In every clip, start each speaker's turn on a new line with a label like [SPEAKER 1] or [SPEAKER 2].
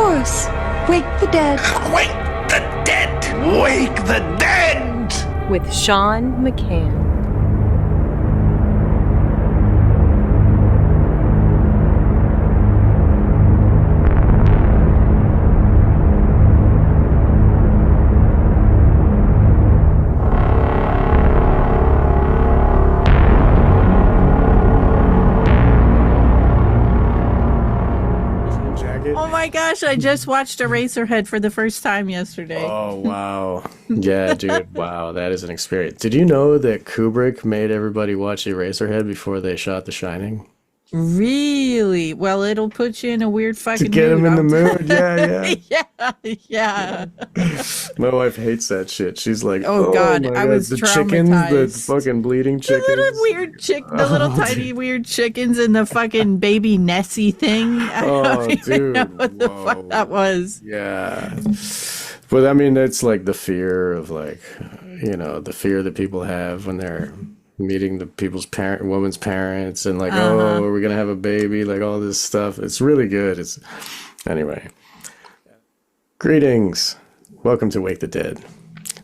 [SPEAKER 1] course. Wake the Dead.
[SPEAKER 2] Wake the dead! Wake the dead!
[SPEAKER 3] With Sean McCann.
[SPEAKER 4] Oh my gosh, I just watched Eraserhead for the first time yesterday.
[SPEAKER 5] Oh, wow. Yeah, dude. Wow, that is an experience. Did you know that Kubrick made everybody watch Eraserhead before they shot The Shining?
[SPEAKER 4] Really? Well, it'll put you in a weird fucking
[SPEAKER 5] To get
[SPEAKER 4] mood.
[SPEAKER 5] him in the mood? Yeah.
[SPEAKER 4] Yeah.
[SPEAKER 5] My wife hates that shit. She's like,
[SPEAKER 4] Oh, God, I was
[SPEAKER 5] the chickens, the
[SPEAKER 4] traumatized.
[SPEAKER 5] fucking bleeding
[SPEAKER 4] The
[SPEAKER 5] chickens.
[SPEAKER 4] little weird the little tiny weird chickens and the fucking baby Nessie thing. I don't even know what the fuck that was.
[SPEAKER 5] Yeah. But I mean, it's like the fear of the fear that people have when they're meeting the woman's parents and oh, we're gonna have a baby, like all this stuff. It's really good. Anyway. Greetings. Welcome to Wake the Dead.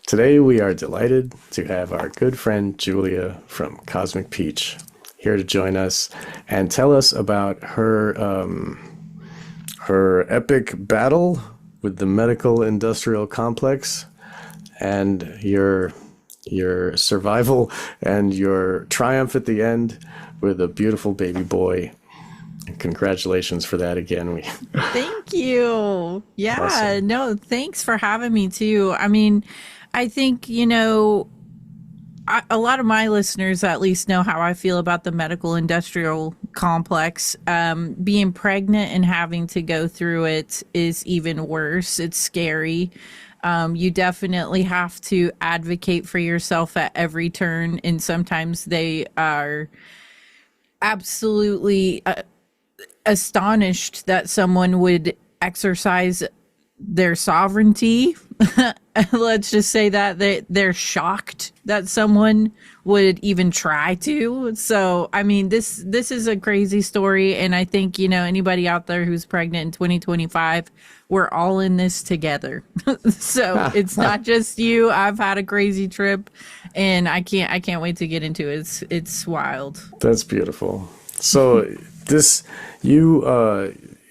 [SPEAKER 5] Today we are delighted to have our good friend Julia from Cosmic Peach here to join us and tell us about her epic battle with the medical industrial complex and your survival and your triumph at the end with a beautiful baby boy. Congratulations for that again.
[SPEAKER 4] Thank you. Yeah,
[SPEAKER 5] Awesome.
[SPEAKER 4] No, thanks for having me too. I mean, I think, a lot of my listeners at least know how I feel about the medical industrial complex. Being pregnant and having to go through it is even worse. It's scary. You definitely have to advocate for yourself at every turn. And sometimes they are absolutely astonished that someone would exercise their sovereignty. Let's just say that they're shocked that someone would even try to. So, I mean, this is a crazy story. And I think, anybody out there who's pregnant in 2025, we're all in this together. So it's not just you. I've had a crazy trip and I can't wait to get into it. It's wild.
[SPEAKER 5] That's beautiful. So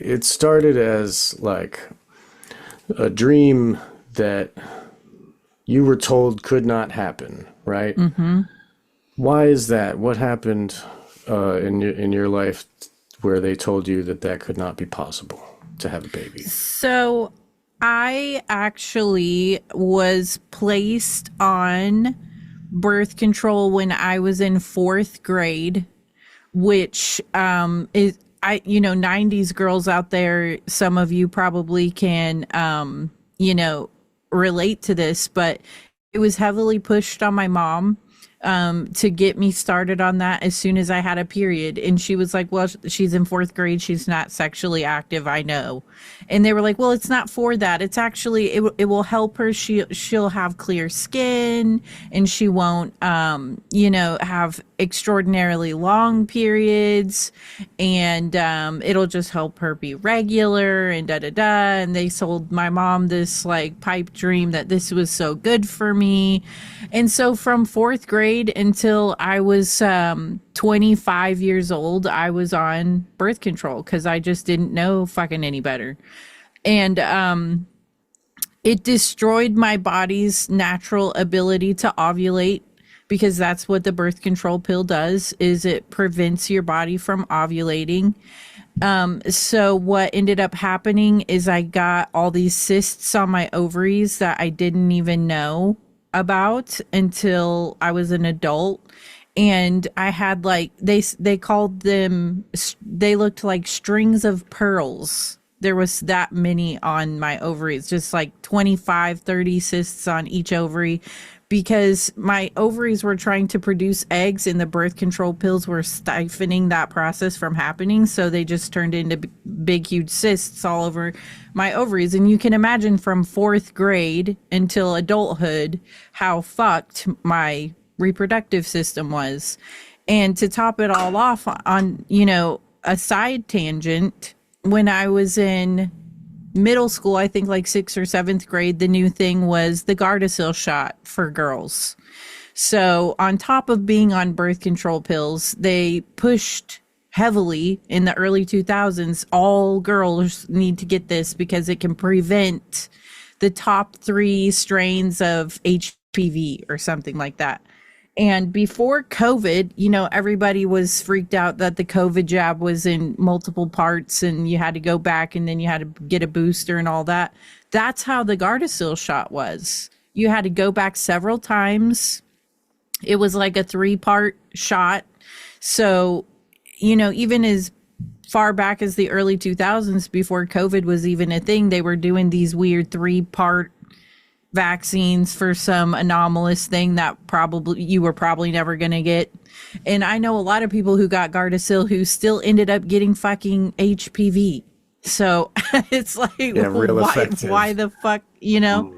[SPEAKER 5] it started as like a dream that you were told could not happen, right? Mm-hmm. Why is that? What happened in your life where they told you that could not be possible to have a baby?
[SPEAKER 4] So I actually was placed on birth control when I was in 4th grade, which is 90s girls out there, some of you probably can relate to this, but it was heavily pushed on my mom to get me started on that as soon as I had a period. And she was like, well, she's in 4th grade. She's not sexually active. I know. And they were like, well, it's not for that. It's actually, it will help her. She'll have clear skin and she won't, have extraordinarily long periods, and it'll just help her be regular and da-da-da. And they sold my mom this like pipe dream that this was so good for me. And so from 4th grade until I was 25 years old, I was on birth control because I just didn't know fucking any better. And it destroyed my body's natural ability to ovulate, because that's what the birth control pill does, is it prevents your body from ovulating. So what ended up happening is I got all these cysts on my ovaries that I didn't even know about until I was an adult. And I had they called them, they looked like strings of pearls. There was that many on my ovaries, just like 25, 30 cysts on each ovary, because my ovaries were trying to produce eggs and the birth control pills were stifling that process from happening. So they just turned into big, huge cysts all over my ovaries. And you can imagine from 4th grade until adulthood how fucked my reproductive system was. And to top it all off on, a side tangent, when I was in middle school, I think like 6th or 7th grade, the new thing was the Gardasil shot for girls. So on top of being on birth control pills, they pushed heavily in the early 2000s, all girls need to get this because it can prevent the top 3 strains of HPV or something like that. And before COVID, you know, everybody was freaked out that the COVID jab was in multiple parts and you had to go back and then you had to get a booster and all that. That's how the Gardasil shot was. You had to go back several times. It was like a 3-part shot. So, you know, even as far back as the early 2000s, before COVID was even a thing, they were doing these weird 3-part vaccines for some anomalous thing that probably you were probably never going to get. And I know a lot of people who got Gardasil who still ended up getting fucking HPV. So it's like, why the fuck, you know?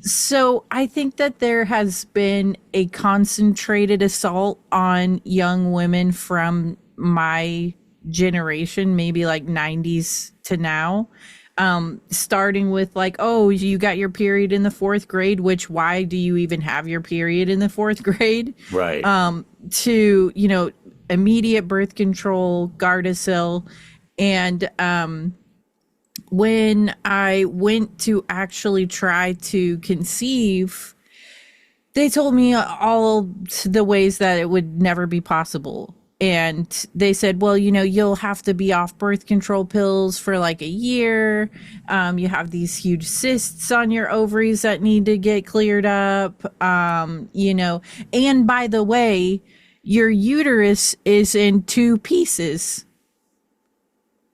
[SPEAKER 4] So I think that there has been a concentrated assault on young women from my generation, maybe like 90s to now. Starting with like, oh, you got your period in the 4th grade, which why do you even have your period in the 4th grade?
[SPEAKER 5] Right.
[SPEAKER 4] To, you know, immediate birth control, Gardasil. And when I went to actually try to conceive, they told me all the ways that it would never be possible. And they said, well, you know, you'll have to be off birth control pills for like a year. You have these huge cysts on your ovaries that need to get cleared up. You know, and by the way, your uterus is in 2 pieces.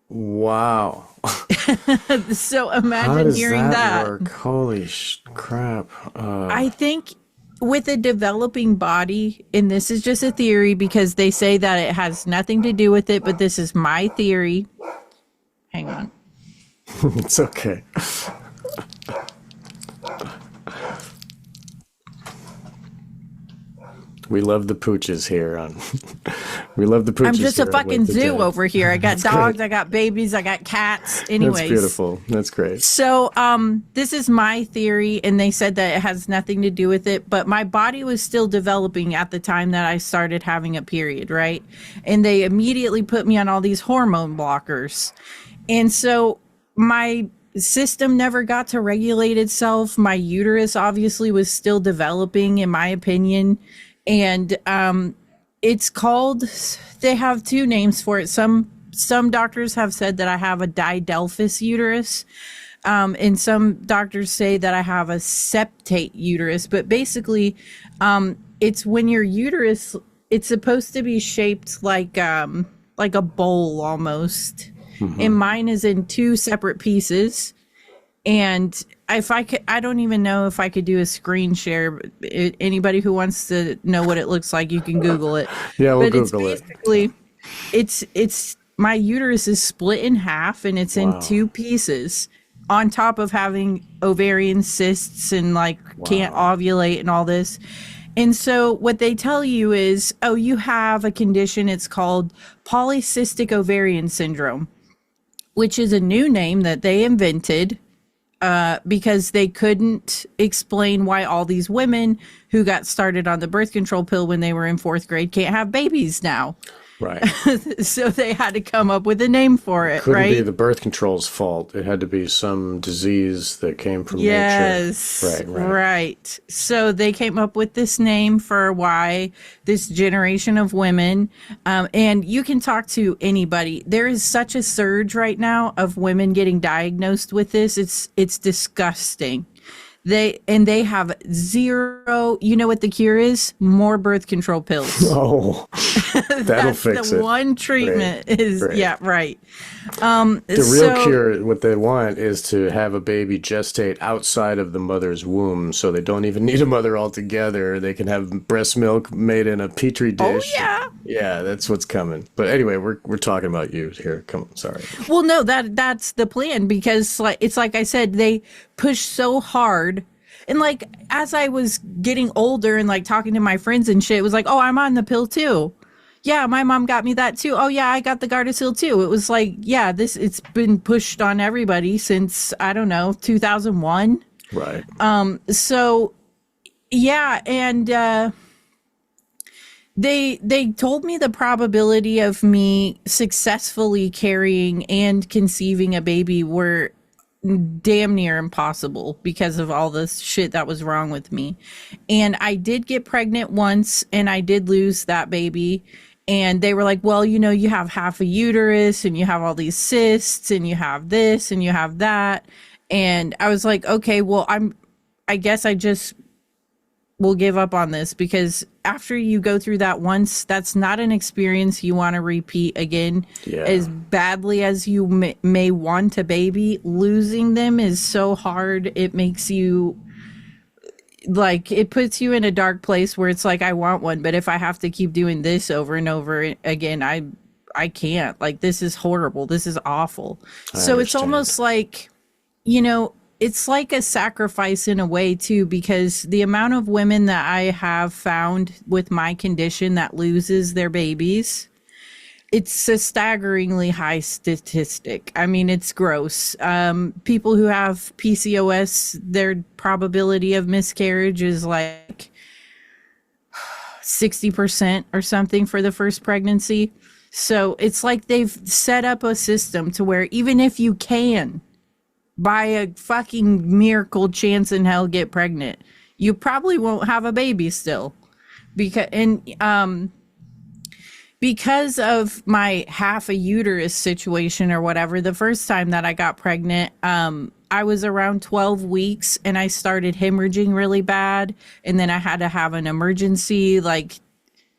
[SPEAKER 5] Wow.
[SPEAKER 4] So imagine hearing that.
[SPEAKER 5] Work? Holy crap.
[SPEAKER 4] I think with a developing body, and this is just a theory because they say that it has nothing to do with it, but this is my theory. Hang on.
[SPEAKER 5] It's okay. We love the pooches here. We love the pooches.
[SPEAKER 4] I'm just a fucking zoo
[SPEAKER 5] WTD.
[SPEAKER 4] over here. I got
[SPEAKER 5] That's
[SPEAKER 4] dogs,
[SPEAKER 5] great.
[SPEAKER 4] I got babies, I got cats. Anyways.
[SPEAKER 5] That's beautiful. That's great.
[SPEAKER 4] So this is my theory, and they said that it has nothing to do with it, but my body was still developing at the time that I started having a period, right? And they immediately put me on all these hormone blockers. And so my system never got to regulate itself. My uterus obviously was still developing, in my opinion. And it's called, they have 2 names for it. Some doctors have said that I have a didelphys uterus. And some doctors say that I have a septate uterus. But basically, it's when your uterus, it's supposed to be shaped like a bowl almost. Mm-hmm. And mine is in 2 separate pieces. And if I could, I don't even know if I could do a screen share. Anybody who wants to know what it looks like, you can Google it.
[SPEAKER 5] Yeah, we'll
[SPEAKER 4] but
[SPEAKER 5] Google
[SPEAKER 4] it's basically, it's my uterus is split in half and it's in 2 pieces on top of having ovarian cysts and like can't ovulate and all this. And so what they tell you is, oh, you have a condition. It's called polycystic ovarian syndrome, which is a new name that they invented. Because they couldn't explain why all these women who got started on the birth control pill when they were in 4th grade can't have babies now.
[SPEAKER 5] Right.
[SPEAKER 4] So they had to come up with a name for it,
[SPEAKER 5] Couldn't
[SPEAKER 4] right?
[SPEAKER 5] be the birth control's fault. It had to be some disease that came from
[SPEAKER 4] yes,
[SPEAKER 5] nature. Right.
[SPEAKER 4] So they came up with this name for why this generation of women, and you can talk to anybody. There is such a surge right now of women getting diagnosed with this. It's disgusting. They have 0. You know what the cure is? More birth control pills.
[SPEAKER 5] Oh, that'll fix it.
[SPEAKER 4] That's the one treatment is
[SPEAKER 5] Great.
[SPEAKER 4] Yeah, right.
[SPEAKER 5] The real cure, what they want is to have a baby gestate outside of the mother's womb, so they don't even need a mother altogether. They can have breast milk made in a petri dish.
[SPEAKER 4] Oh yeah.
[SPEAKER 5] Yeah, that's what's coming. But anyway, we're talking about you here. Come on, sorry.
[SPEAKER 4] Well, no, that's the plan because it's like I said, they push so hard. And like as I was getting older and like talking to my friends and shit, it was like, oh, I'm on the pill too. Yeah, my mom got me that too. Oh yeah, I got the Gardasil too. It was like, yeah, it's been pushed on everybody since, I don't know, 2001.
[SPEAKER 5] Right.
[SPEAKER 4] So yeah, and they told me the probability of me successfully carrying and conceiving a baby were damn near impossible because of all this shit that was wrong with me. And I did get pregnant once and I did lose that baby. And they were like, well, you have half a uterus and you have all these cysts and you have this and you have that. And I was like, okay, well, I guess I just will give up on this, because after you go through that once, that's not an experience you want to repeat again.
[SPEAKER 5] Yeah.
[SPEAKER 4] As badly as you may want a baby, losing them is so hard. It makes you like, it puts you in a dark place where it's like, I want one, but if I have to keep doing this over and over again, I can't. Like, this is horrible. This is awful. So it's almost like, it's like a sacrifice in a way too, because the amount of women that I have found with my condition that loses their babies, it's a staggeringly high statistic. I mean, it's gross. People who have PCOS, their probability of miscarriage is like 60% or something for the first pregnancy. So it's like they've set up a system to where even if you can, by a fucking miracle chance in hell, get pregnant, you probably won't have a baby still. Because of my half a uterus situation or whatever, the first time that I got pregnant, I was around 12 weeks and I started hemorrhaging really bad. And then I had to have an emergency, like,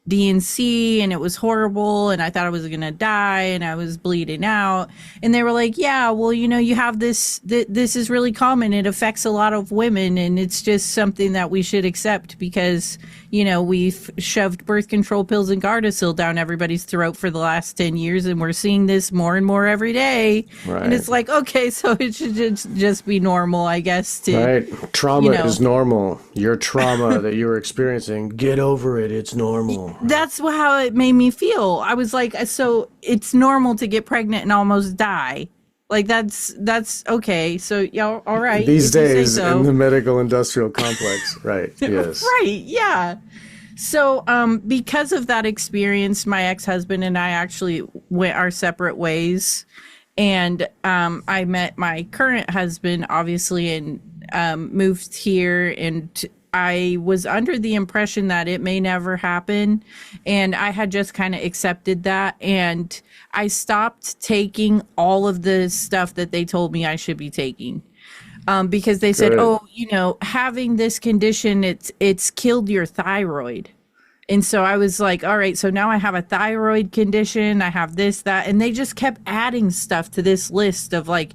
[SPEAKER 4] DNC, and it was horrible, and I thought I was gonna die, and I was bleeding out. And they were like, yeah, well, you have this is really common, it affects a lot of women, and it's just something that we should accept because we've shoved birth control pills and Gardasil down everybody's throat for the last 10 years, and we're seeing this more and more every day.
[SPEAKER 5] Right.
[SPEAKER 4] And it's like, okay, so it should just be normal, I guess, to
[SPEAKER 5] right. Trauma is normal. Your trauma that you were experiencing, get over it, it's normal.
[SPEAKER 4] That's how it made me feel. I was like, so it's normal to get pregnant and almost die. Like, that's okay. So, yeah, all right.
[SPEAKER 5] These days in the medical industrial complex, right? Yes.
[SPEAKER 4] Right, yeah. So, because of that experience, my ex-husband and I actually went our separate ways. And I met my current husband, obviously, and moved here, and I was under the impression that it may never happen, and I had just kind of accepted that, and I stopped taking all of the stuff that they told me I should be taking, because they said, having this condition, it's killed your thyroid. And so I was like, all right, so now I have a thyroid condition, I have this, that, and they just kept adding stuff to this list of like,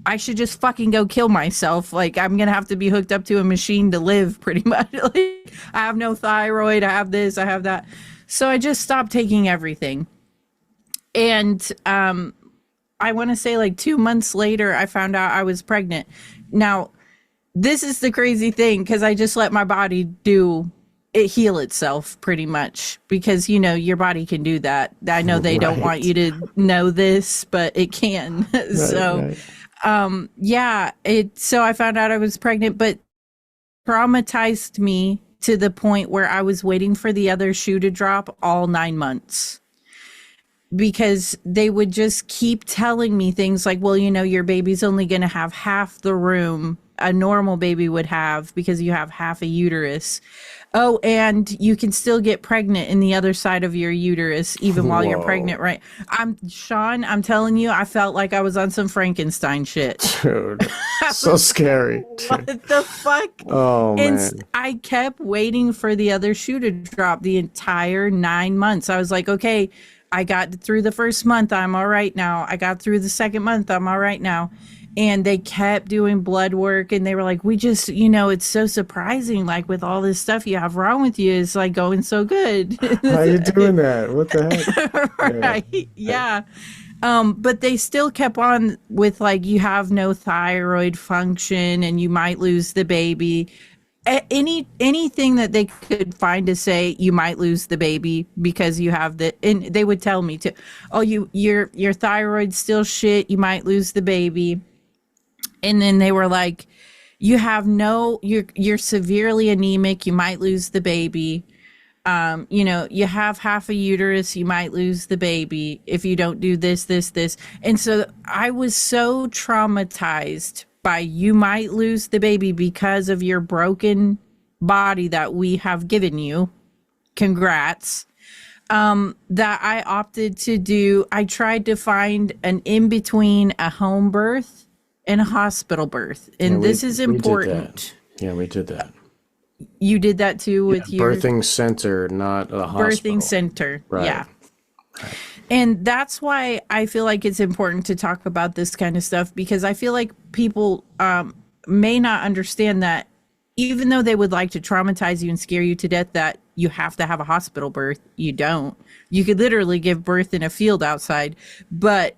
[SPEAKER 4] I should just fucking go kill myself. Like, I'm going to have to be hooked up to a machine to live, pretty much. Like, I have no thyroid. I have this. I have that. So I just stopped taking everything. And I want to say like 2 months later, I found out I was pregnant. Now, this is the crazy thing, because I just let my body heal itself pretty much, because, your body can do that. I know they don't want you to know this, but it can. Right. So I found out I was pregnant, but traumatized me to the point where I was waiting for the other shoe to drop all 9 months, because they would just keep telling me things like, well, your baby's only going to have half the room a normal baby would have because you have half a uterus. Oh, and you can still get pregnant in the other side of your uterus even while you're pregnant, right? Sean, I'm telling you, I felt like I was on some Frankenstein shit.
[SPEAKER 5] Dude, so scary.
[SPEAKER 4] What the fuck?
[SPEAKER 5] Oh, man.
[SPEAKER 4] I kept waiting for the other shoe to drop the entire 9 months. I was like, okay, I got through the first month. I'm all right now. I got through the second month. I'm all right now. And they kept doing blood work, and they were like, we just, it's so surprising, like, with all this stuff you have wrong with you, it's like going so good.
[SPEAKER 5] How you doing that? What the heck?
[SPEAKER 4] Right. Yeah. But they still kept on with, like, you have no thyroid function and you might lose the baby. anything that they could find to say you might lose the baby because you have the, and they would tell me to, oh, your thyroid's still shit, you might lose the baby. And then they were like, you're severely anemic, you might lose the baby. You have half a uterus, you might lose the baby if you don't do this. And so I was so traumatized by you might lose the baby because of your broken body that we have given you. Congrats. That I opted to I tried to find an in-between a home birth and a hospital birth. And this is important.
[SPEAKER 5] We did that.
[SPEAKER 4] You did that too with your
[SPEAKER 5] birthing center, not a hospital.
[SPEAKER 4] Birthing center.
[SPEAKER 5] Right.
[SPEAKER 4] Yeah. And that's why I feel like it's important to talk about this kind of stuff, because I feel like people may not understand that even though they would like to traumatize you and scare you to death that you have to have a hospital birth, you don't. You could literally give birth in a field outside. But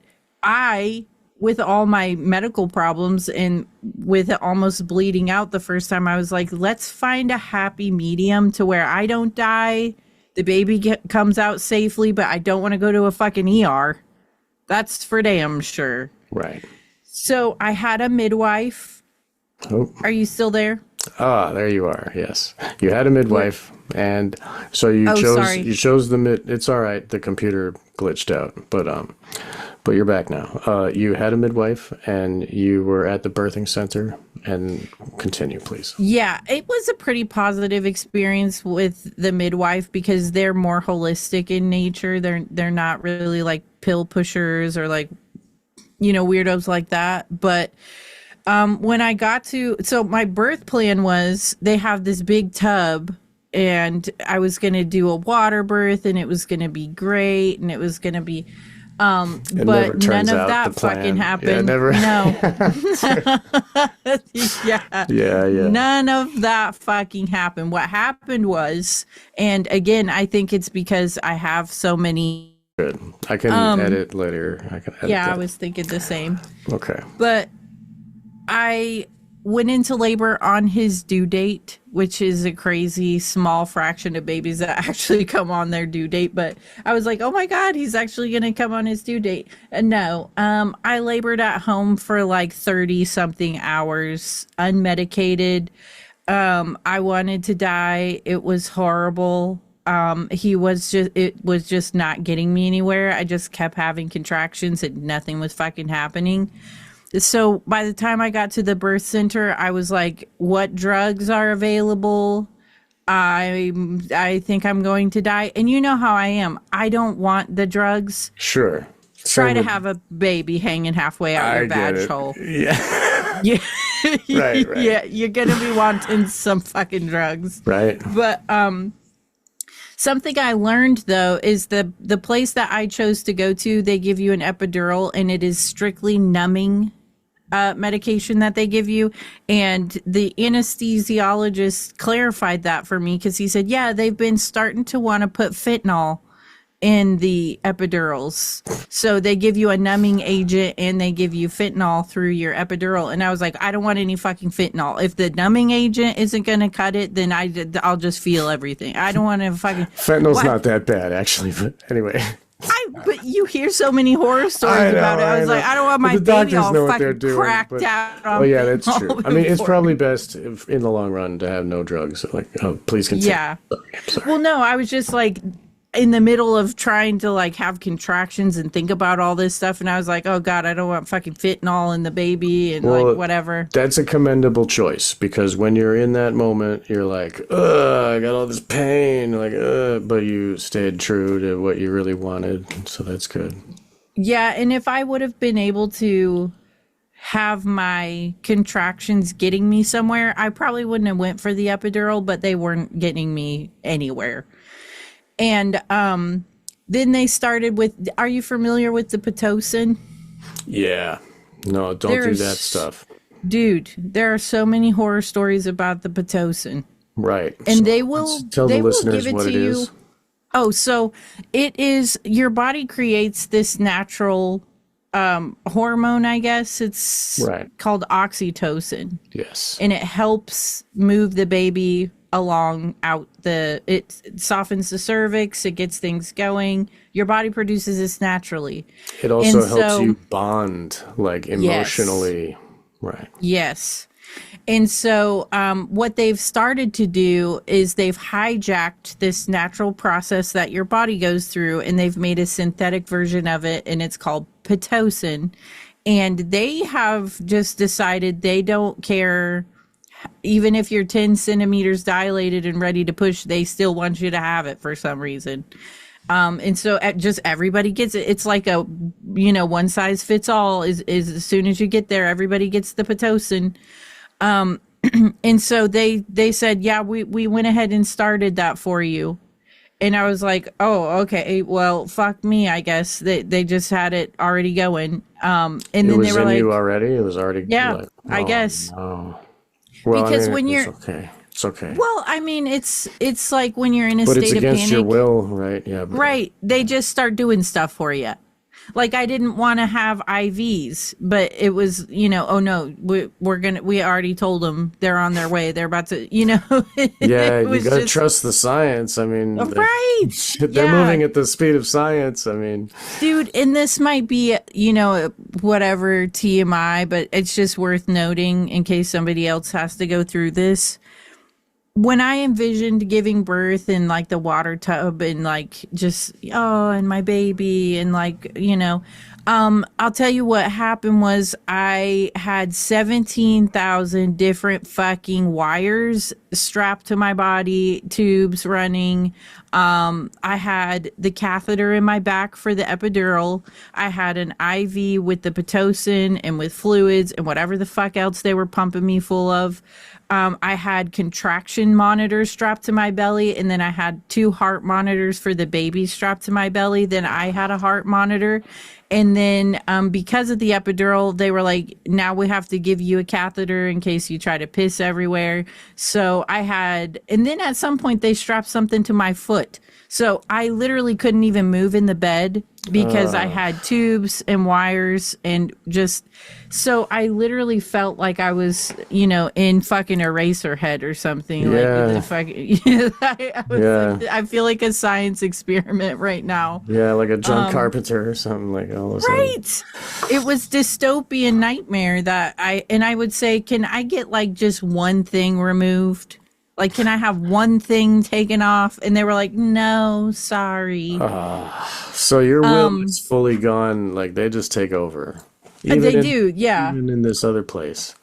[SPEAKER 4] with all my medical problems and with it almost bleeding out the first time, I was like, let's find a happy medium to where I don't die. The baby comes out safely, but I don't want to go to a fucking ER. That's for damn sure.
[SPEAKER 5] Right.
[SPEAKER 4] So I had a midwife.
[SPEAKER 5] Oh.
[SPEAKER 4] Are you still there?
[SPEAKER 5] Ah, there you are. Yes. You had a midwife. And so you chose it's all right. The computer glitched out, but you're back now. You had a midwife and you were at the birthing center, and continue, please.
[SPEAKER 4] Yeah, it was a pretty positive experience with the midwife because they're more holistic in nature. They're not really like pill pushers or like, weirdos like that. But when I got so my birth plan was they have this big tub and I was going to do a water birth and it was going to be great and it was going to be but none of that fucking happened. No. Yeah. None of that fucking happened. What happened was, and again, I think it's because I have so many.
[SPEAKER 5] Good. I can edit later.
[SPEAKER 4] I was thinking the same.
[SPEAKER 5] Okay.
[SPEAKER 4] But I went into labor on his due date, which is a crazy small fraction of babies that actually come on their due date. But I was like, oh my God, he's actually going to come on his due date. And no, I labored at home for like 30 something hours, unmedicated. I wanted to die. It was horrible. It was just not getting me anywhere. I just kept having contractions and nothing was fucking happening. So by the time I got to the birth center, I was like, what drugs are available? I think I'm going to die. And you know how I am. I don't want the drugs.
[SPEAKER 5] Sure.
[SPEAKER 4] Try to have a baby hanging halfway out your vag hole.
[SPEAKER 5] Yeah.
[SPEAKER 4] Yeah.
[SPEAKER 5] Right.
[SPEAKER 4] Yeah, you're going to be wanting some fucking drugs.
[SPEAKER 5] Right.
[SPEAKER 4] But something I learned, though, is the place that I chose to go to, they give you an epidural, and it is strictly numbing medication that they give you. And the anesthesiologist clarified that for me because he said, yeah, they've been starting to want to put fentanyl in the epidurals. So they give you a numbing agent and they give you fentanyl through your epidural. And I was like, I don't want any fucking fentanyl. If the numbing agent isn't going to cut it, then I'll just feel everything. I don't want to fucking...
[SPEAKER 5] Fentanyl's not that bad, actually. But anyway...
[SPEAKER 4] But you hear so many horror stories about it. I was like, I don't want my baby all fucking cracked out.
[SPEAKER 5] Oh yeah, that's true. I mean, it's probably best in the long run to have no drugs. Like, oh, please continue.
[SPEAKER 4] Yeah. Well, no, I was just like in the middle of trying to like have contractions and think about all this stuff, and I was like, oh God, I don't want fucking fentanyl in the baby and like whatever.
[SPEAKER 5] That's a commendable choice because when you're in that moment, you're like, ugh, I got all this pain, like, but you stayed true to what you really wanted, so that's good.
[SPEAKER 4] Yeah, and if I would have been able to have my contractions getting me somewhere, I probably wouldn't have went for the epidural, but they weren't getting me anywhere. And then they started with, are you familiar with the Pitocin?
[SPEAKER 5] Yeah. No, don't do that stuff.
[SPEAKER 4] Dude, there are so many horror stories about the Pitocin.
[SPEAKER 5] Right.
[SPEAKER 4] And
[SPEAKER 5] so
[SPEAKER 4] they will
[SPEAKER 5] tell the listeners
[SPEAKER 4] give it
[SPEAKER 5] what
[SPEAKER 4] to
[SPEAKER 5] it
[SPEAKER 4] you.
[SPEAKER 5] is.
[SPEAKER 4] Oh, so it is, your body creates this natural hormone, I guess. It's
[SPEAKER 5] Right.
[SPEAKER 4] called oxytocin.
[SPEAKER 5] Yes.
[SPEAKER 4] And it helps move the baby along out it softens the cervix, it gets things going. Your body produces this naturally.
[SPEAKER 5] It also
[SPEAKER 4] And
[SPEAKER 5] helps
[SPEAKER 4] so-
[SPEAKER 5] you bond, like, emotionally. Right.
[SPEAKER 4] Yes. And so what they've started to do is they've hijacked this natural process that your body goes through, and they've made a synthetic version of it, and it's called Pitocin. And they have just decided they don't care. Even if you're 10 centimeters dilated and ready to push, they still want you to have it for some reason. And so just everybody gets it. It's like a, one size fits all is as soon as you get there, everybody gets the Pitocin. And so they said, yeah, we went ahead and started that for you. And I was like, oh, okay, well, fuck me, I guess. They just had it already going. And then
[SPEAKER 5] It was
[SPEAKER 4] they were
[SPEAKER 5] in
[SPEAKER 4] like,
[SPEAKER 5] you already? It was already...
[SPEAKER 4] yeah,
[SPEAKER 5] like,
[SPEAKER 4] I guess.
[SPEAKER 5] No. Well,
[SPEAKER 4] Because
[SPEAKER 5] I mean,
[SPEAKER 4] when
[SPEAKER 5] it's
[SPEAKER 4] you're...
[SPEAKER 5] okay. It's okay.
[SPEAKER 4] Well, I mean, it's like when you're in a
[SPEAKER 5] But
[SPEAKER 4] state
[SPEAKER 5] it's
[SPEAKER 4] of
[SPEAKER 5] against
[SPEAKER 4] panic.
[SPEAKER 5] your will, right? Yeah. But,
[SPEAKER 4] Right. They just start doing stuff for you. Like I didn't want to have IVs, but it was, oh no, we already told them they're on their way. They're about to,
[SPEAKER 5] Yeah,
[SPEAKER 4] it
[SPEAKER 5] you
[SPEAKER 4] was
[SPEAKER 5] got to
[SPEAKER 4] just-
[SPEAKER 5] trust the science. I mean,
[SPEAKER 4] Right.
[SPEAKER 5] they're
[SPEAKER 4] Yeah.
[SPEAKER 5] moving at the speed of science. I mean,
[SPEAKER 4] Dude, and this might be, whatever TMI, but it's just worth noting in case somebody else has to go through this. When I envisioned giving birth in like the water tub and like just, and my baby and like, I'll tell you what happened was I had 17,000 different fucking wires strapped to my body, tubes running. I had the catheter in my back for the epidural. I had an IV with the Pitocin and with fluids and whatever the fuck else they were pumping me full of. I had contraction monitors strapped to my belly, and then I had 2 heart monitors for the baby strapped to my belly. Then I had a heart monitor. And then because of the epidural, they were like, now we have to give you a catheter in case you try to piss everywhere. So I had, and then at some point they strapped something to my foot. So I literally couldn't even move in the bed because I had tubes and wires and just, so I literally felt like I was, in fucking Eraserhead or something.
[SPEAKER 5] Yeah.
[SPEAKER 4] Like the fucking, I feel like a science experiment right now.
[SPEAKER 5] yeah, like a John Carpenter or something like all of a sudden.
[SPEAKER 4] Right. It was dystopian nightmare that I would say, can I get like just one thing removed? Like, can I have one thing taken off? And they were like, no, sorry.
[SPEAKER 5] So your will is fully gone. Like they just take over.
[SPEAKER 4] They do, yeah.
[SPEAKER 5] Even in this other place.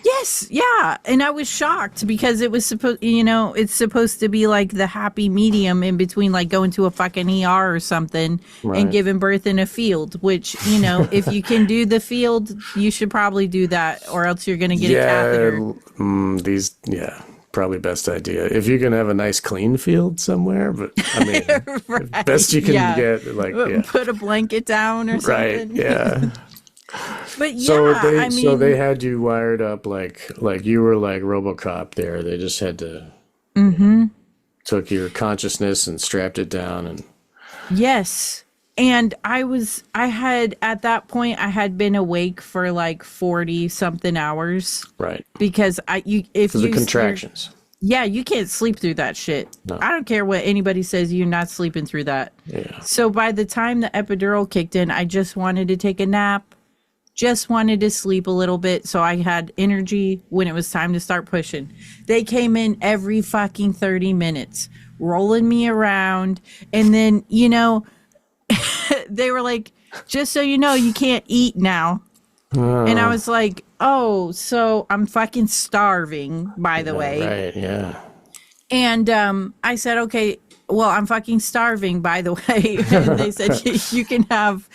[SPEAKER 4] Yes, yeah. And I was shocked because it was supposed, it's supposed to be like the happy medium in between like going to a fucking ER or something
[SPEAKER 5] Right.
[SPEAKER 4] and giving birth in a field, which, if you can do the field, you should probably do that or else you're going to get a catheter.
[SPEAKER 5] Probably best idea. If you can have a nice clean field somewhere, but I mean,
[SPEAKER 4] Right,
[SPEAKER 5] best you can
[SPEAKER 4] yeah.
[SPEAKER 5] get, like, yeah.
[SPEAKER 4] Put a blanket down or
[SPEAKER 5] Right,
[SPEAKER 4] something.
[SPEAKER 5] yeah.
[SPEAKER 4] But yeah,
[SPEAKER 5] So they had you wired up like you were like RoboCop there. They just had to took your consciousness and strapped it down and
[SPEAKER 4] yes. And at that point I had been awake for like 40 something hours.
[SPEAKER 5] right.
[SPEAKER 4] Because if
[SPEAKER 5] The contractions.
[SPEAKER 4] Yeah, you can't sleep through that shit.
[SPEAKER 5] No.
[SPEAKER 4] I don't care what anybody says, you're not sleeping through that.
[SPEAKER 5] Yeah.
[SPEAKER 4] So by the time the epidural kicked in, I just wanted to take a nap, just wanted to sleep a little bit so I had energy when it was time to start pushing. They came in every fucking 30 minutes, rolling me around. And then, they were like, just so you know, you can't eat now. And I was like, oh, so I'm fucking starving, by the way.
[SPEAKER 5] Right, yeah.
[SPEAKER 4] And I said, okay, well, I'm fucking starving, by the way. And they said you can have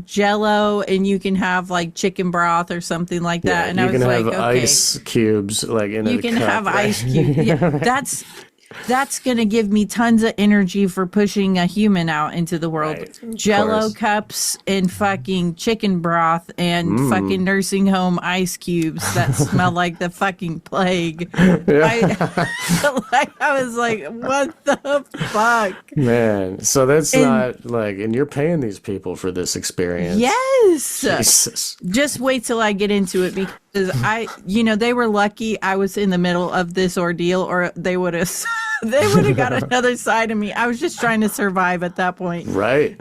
[SPEAKER 4] Jello and you can have like chicken broth or something like that.
[SPEAKER 5] Yeah,
[SPEAKER 4] and I was like,
[SPEAKER 5] have
[SPEAKER 4] okay,
[SPEAKER 5] ice cubes like in a
[SPEAKER 4] you can
[SPEAKER 5] cup,
[SPEAKER 4] have
[SPEAKER 5] right?
[SPEAKER 4] ice cubes. Yeah, that's going to give me tons of energy for pushing a human out into the world.
[SPEAKER 5] Right,
[SPEAKER 4] Jello
[SPEAKER 5] course.
[SPEAKER 4] cups and fucking chicken broth and fucking nursing home ice cubes that smell like the fucking plague. I was like, what the fuck?
[SPEAKER 5] Man, so that's not like, and you're paying these people for this experience.
[SPEAKER 4] Yes.
[SPEAKER 5] Jesus.
[SPEAKER 4] Just wait till I get into it because they were lucky I was in the middle of this ordeal, or they would have got another side of me. I was just trying to survive at that point.
[SPEAKER 5] Right.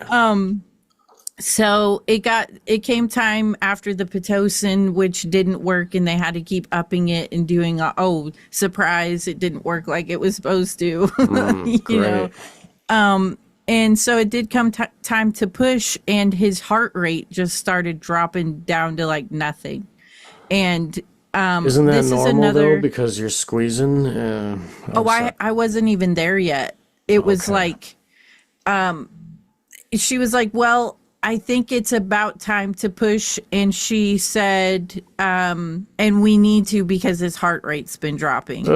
[SPEAKER 4] So it came time after the Pitocin, which didn't work, and they had to keep upping it and doing surprise, it didn't work like it was supposed to. You know. And so it did come time to push, and his heart rate just started dropping down to like nothing. And
[SPEAKER 5] isn't that normal though? Because you're squeezing.
[SPEAKER 4] I wasn't even there yet. It was like, she was like, well, I think it's about time to push. And she said, and we need to because his heart rate's been dropping.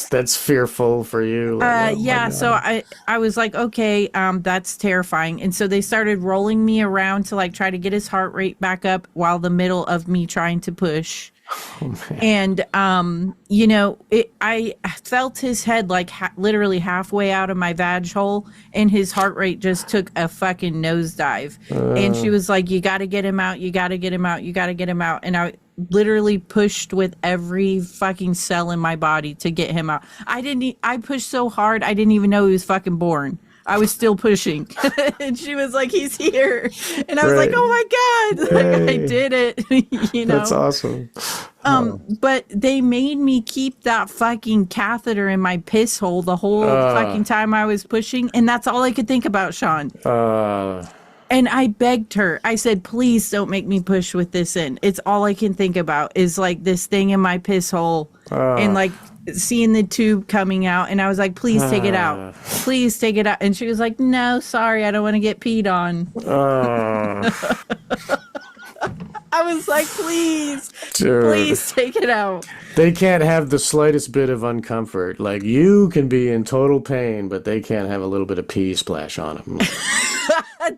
[SPEAKER 5] That's fearful for you.
[SPEAKER 4] Yeah. So I was like, okay, that's terrifying. And so they started rolling me around to like try to get his heart rate back up while the middle of me trying to push. And I felt his head like literally halfway out of my vag hole, and his heart rate just took a fucking nosedive. And she was like, you got to get him out, you got to get him out, you got to get him out. And I literally pushed with every fucking cell in my body to get him out. I pushed so hard I didn't even know he was fucking born. I was still pushing. And she was like, he's here. And I was like, oh my God, like, I did it.
[SPEAKER 5] That's awesome.
[SPEAKER 4] But they made me keep that fucking catheter in my piss hole the whole fucking time I was pushing. And that's all I could think about, Sean. And I begged her. I said, please don't make me push with this in. It's all I can think about is like this thing in my piss hole and like seeing the tube coming out. And I was like, please take it out. Please take it out. And she was like, no, sorry, I don't want to get peed on. I was like, please, please take it out.
[SPEAKER 5] They can't have the slightest bit of uncomfort. Like, you can be in total pain, but they can't have a little bit of pee splash on them.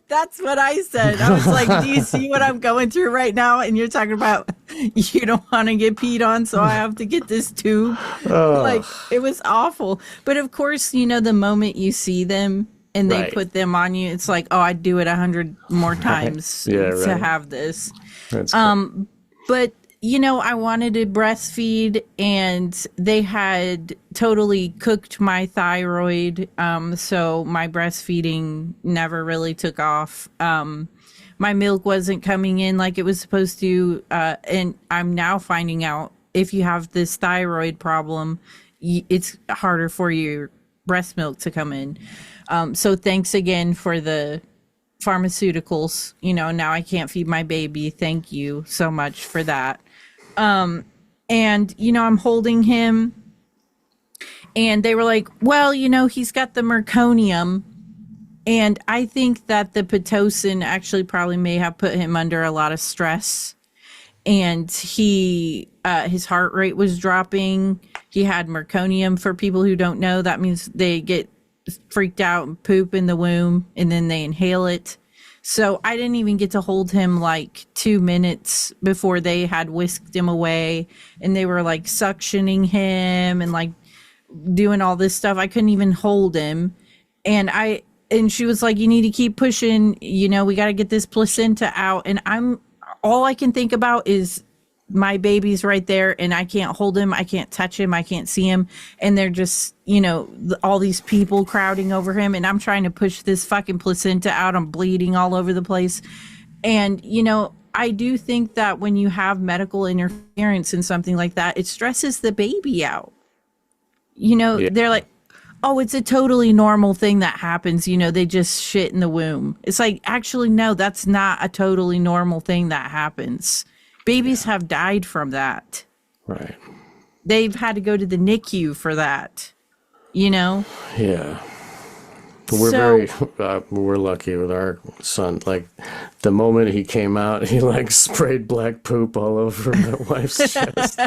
[SPEAKER 4] That's what I said. I was like, do you see what I'm going through right now? And you're talking about you don't want to get peed on, so I have to get this tube. Like, it was awful. But of course, the moment you see them and they put them on you, it's like, oh, I'd do it 100 more times to have this.
[SPEAKER 5] That's cool.
[SPEAKER 4] But I wanted to breastfeed, and they had totally cooked my thyroid. So my breastfeeding never really took off. My milk wasn't coming in like it was supposed to. And I'm now finding out if you have this thyroid problem, it's harder for your breast milk to come in. So thanks again for the pharmaceuticals. Now I can't feed my baby. Thank you so much for that. And I'm holding him, and they were like, well, he's got the meconium, and I think that the Pitocin actually probably may have put him under a lot of stress, and his heart rate was dropping. He had meconium. For people who don't know, that means they get freaked out and poop in the womb, and then they inhale it. So I didn't even get to hold him like 2 minutes before they had whisked him away, and they were like suctioning him and like doing all this stuff. I couldn't even hold him. And she was like, you need to keep pushing, we got to get this placenta out. And all I can think about is my baby's right there, and I can't hold him. I can't touch him. I can't see him. And they're just, all these people crowding over him, and I'm trying to push this fucking placenta out. I'm bleeding all over the place. And, I do think that when you have medical interference in something like that, it stresses the baby out. They're like, oh, it's a totally normal thing that happens. They just shit in the womb. It's like, actually, no, that's not a totally normal thing that happens. Babies have died from that.
[SPEAKER 5] Right.
[SPEAKER 4] They've had to go to the NICU for that, Yeah.
[SPEAKER 5] But we're lucky with our son. Like, the moment he came out, he like sprayed black poop all over my wife's chest.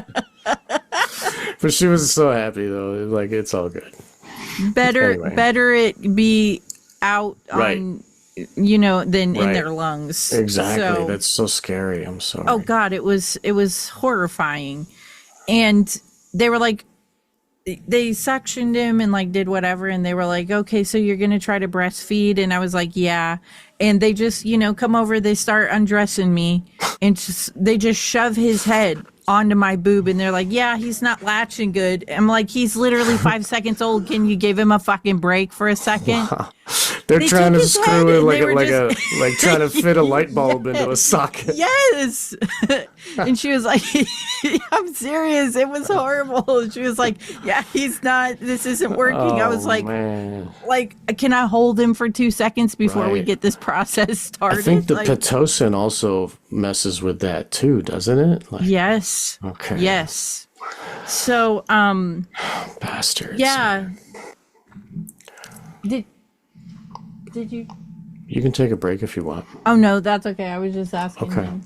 [SPEAKER 5] But she was so happy though. Like, it's all good. Anyway.
[SPEAKER 4] better it be out
[SPEAKER 5] Right.
[SPEAKER 4] on, you know, than in
[SPEAKER 5] Right.
[SPEAKER 4] their lungs.
[SPEAKER 5] Exactly.
[SPEAKER 4] So,
[SPEAKER 5] That's so scary. I'm sorry.
[SPEAKER 4] oh God, it was horrifying. And they were like, they suctioned him and like did whatever, and they were like, okay, so you're gonna try to breastfeed? And I was like, yeah. And they just, you know, come over, they start undressing me, and they just shove his head onto my boob, and they're like, yeah, he's not latching good. I'm like, he's literally 5 seconds old. Can you give him a fucking break for a second?
[SPEAKER 5] They're
[SPEAKER 4] They
[SPEAKER 5] trying
[SPEAKER 4] took
[SPEAKER 5] to
[SPEAKER 4] his head
[SPEAKER 5] screw it
[SPEAKER 4] and
[SPEAKER 5] like
[SPEAKER 4] they were
[SPEAKER 5] like trying to fit a light bulb into a socket.
[SPEAKER 4] Yes. And she was like, I'm serious. It was horrible. She was like, yeah, he's not, this isn't working. I was like,
[SPEAKER 5] man.
[SPEAKER 4] can I hold him for 2 seconds before we
[SPEAKER 5] Right.
[SPEAKER 4] get this process started?
[SPEAKER 5] I think the
[SPEAKER 4] Like,
[SPEAKER 5] Pitocin also messes with that too, doesn't it? Like,
[SPEAKER 4] yes.
[SPEAKER 5] Okay.
[SPEAKER 4] Yes. So,
[SPEAKER 5] bastards.
[SPEAKER 4] yeah. Did you?
[SPEAKER 5] You can take a break if you want.
[SPEAKER 4] Oh no, that's okay. I was just asking
[SPEAKER 5] Okay.
[SPEAKER 4] him.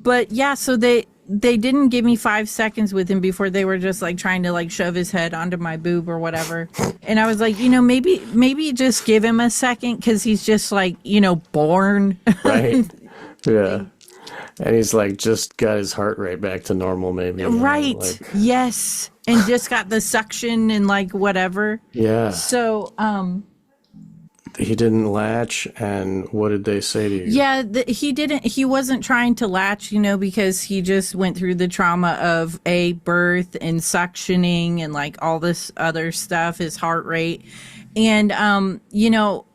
[SPEAKER 4] But yeah, so they didn't give me 5 seconds with him before they were just like trying to like shove his head onto my boob or whatever. And I was like, you know, maybe just give him a second, because he's just like, you know, born.
[SPEAKER 5] Right. Yeah. And he's like just got his heart rate back to normal, maybe. you know,
[SPEAKER 4] Right.
[SPEAKER 5] like-
[SPEAKER 4] Yes. And just got the suction and like whatever.
[SPEAKER 5] yeah.
[SPEAKER 4] So,
[SPEAKER 5] He didn't latch, and what did they say to you?
[SPEAKER 4] yeah, he wasn't trying to latch, you know, because he just went through the trauma of a birth and suctioning and like all this other stuff, his heart rate. And, you know,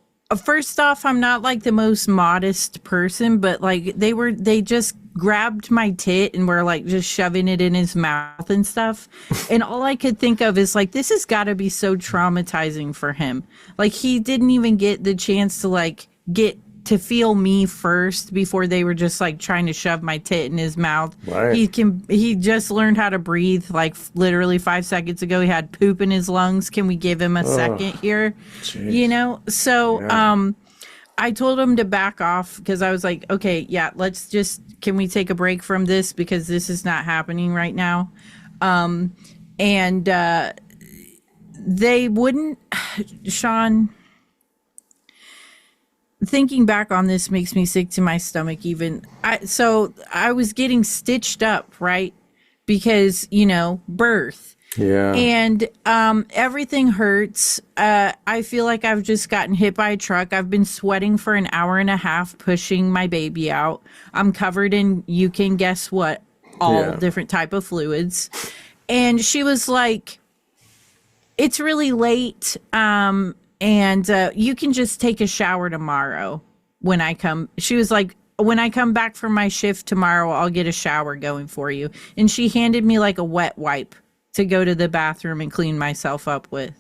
[SPEAKER 4] first off, I'm not like the most modest person, but like they just grabbed my tit and were like just shoving it in his mouth and stuff. And all I could think of is like, this has got to be so traumatizing for him. Like he didn't even get the chance to like get to feel me first before they were just like trying to shove my tit in his mouth.
[SPEAKER 5] Right.
[SPEAKER 4] He just learned how to breathe like literally 5 seconds ago. He had poop in his lungs. Can we give him a second here?
[SPEAKER 5] Jeez.
[SPEAKER 4] You know? So,
[SPEAKER 5] Yeah.
[SPEAKER 4] I told him to back off, because I was like, okay, yeah, can we take a break from this, because this is not happening right now. And they wouldn't, Sean, thinking back on this makes me sick to my stomach even. So I was getting stitched up, right? Because, you know, birth.
[SPEAKER 5] Yeah.
[SPEAKER 4] And everything hurts. I feel like I've just gotten hit by a truck. I've been sweating for an hour and a half pushing my baby out. I'm covered in, you can guess what, all different type of fluids. And she was like, it's really late, and you can just take a shower tomorrow when I come. She was like, when I come back from my shift tomorrow, I'll get a shower going for you. And she handed me like a wet wipe to go to the bathroom and clean myself up with.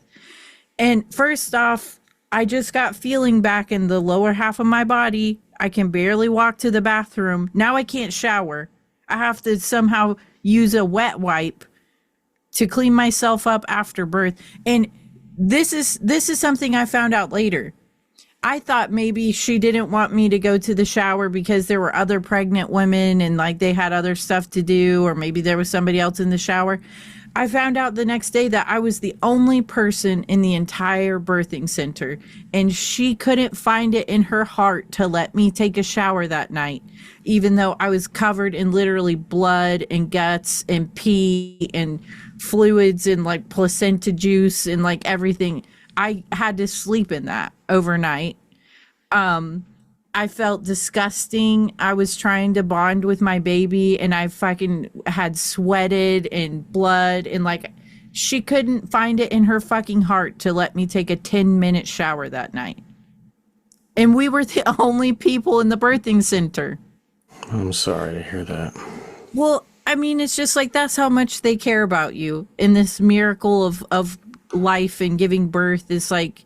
[SPEAKER 4] And first off, I just got feeling back in the lower half of my body. I can barely walk to the bathroom. Now I can't shower. I have to somehow use a wet wipe to clean myself up after birth. And this is something I found out later. I thought maybe she didn't want me to go to the shower because there were other pregnant women and like they had other stuff to do, or maybe there was somebody else in the shower. I found out the next day that I was the only person in the entire birthing center, and she couldn't find it in her heart to let me take a shower that night, even though I was covered in literally blood and guts and pee and fluids and like placenta juice and like everything. I had to sleep in that overnight. I felt disgusting. I was trying to bond with my baby, and I fucking had sweated and blood, and like she couldn't find it in her fucking heart to let me take a 10-minute shower that night. And we were the only people in the birthing center.
[SPEAKER 5] I'm sorry to hear that.
[SPEAKER 4] Well, I mean, it's just like that's how much they care about you in this miracle of life and giving birth. Is like,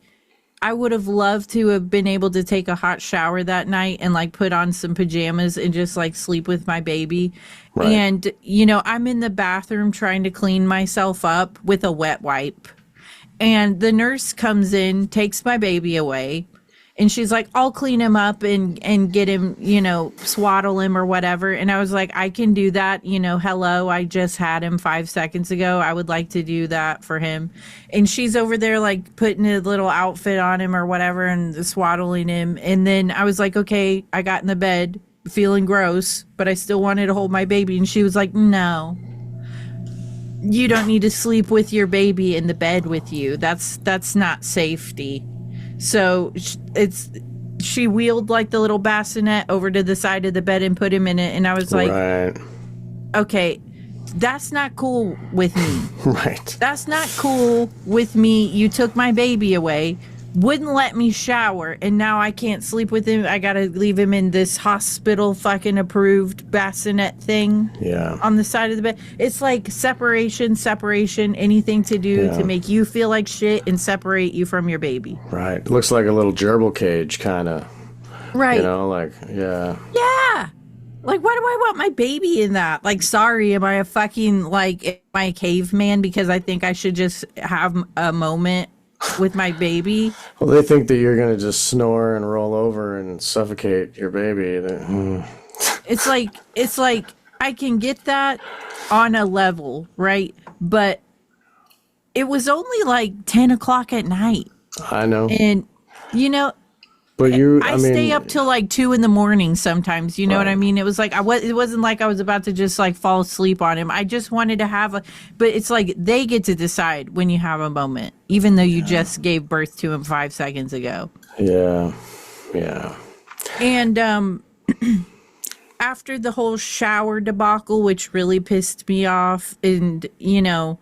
[SPEAKER 4] I would have loved to have been able to take a hot shower that night and like put on some pajamas and just like sleep with my baby.
[SPEAKER 5] Right.
[SPEAKER 4] And, you know, I'm in the bathroom trying to clean myself up with a wet wipe. And the nurse comes in, takes my baby away. And she's like, I'll clean him up and get him, you know, swaddle him or whatever. And I was like, I can do that. You know, hello, I just had him 5 seconds ago. I would like to do that for him. And she's over there like putting a little outfit on him or whatever and swaddling him. And then I was like, okay, I got in the bed feeling gross, but I still wanted to hold my baby. And she was like, no, you don't need to sleep with your baby in the bed with you. That's not safety. So she wheeled like the little bassinet over to the side of the bed and put him in it. And I was like,
[SPEAKER 5] Right.
[SPEAKER 4] okay, that's not cool with me.
[SPEAKER 5] Right.
[SPEAKER 4] That's not cool with me. You took my baby away, wouldn't let me shower, and now I can't sleep with him. I got to leave him in this hospital fucking approved bassinet thing on the side of the bed. It's like separation, anything to do to make you feel like shit and separate you from your baby.
[SPEAKER 5] Right. It looks like a little gerbil cage, kind of.
[SPEAKER 4] Right.
[SPEAKER 5] You know, like, yeah.
[SPEAKER 4] Yeah. Like, why do I want my baby in that? Like, sorry, am I a fucking, like, am I a caveman because I think I should just have a moment with my baby?
[SPEAKER 5] Well, they think that you're going to just snore and roll over and suffocate your baby.
[SPEAKER 4] It's like I can get that on a level, right? But it was only like 10 o'clock at night.
[SPEAKER 5] I know.
[SPEAKER 4] And, you know,
[SPEAKER 5] but
[SPEAKER 4] I stay up till like 2 a.m. sometimes. You know what I mean? It was like it wasn't like I was about to just like fall asleep on him. I just wanted to have but it's like they get to decide when you have a moment, even though you just gave birth to him 5 seconds ago.
[SPEAKER 5] Yeah. Yeah.
[SPEAKER 4] And after the whole shower debacle, which really pissed me off, and you know,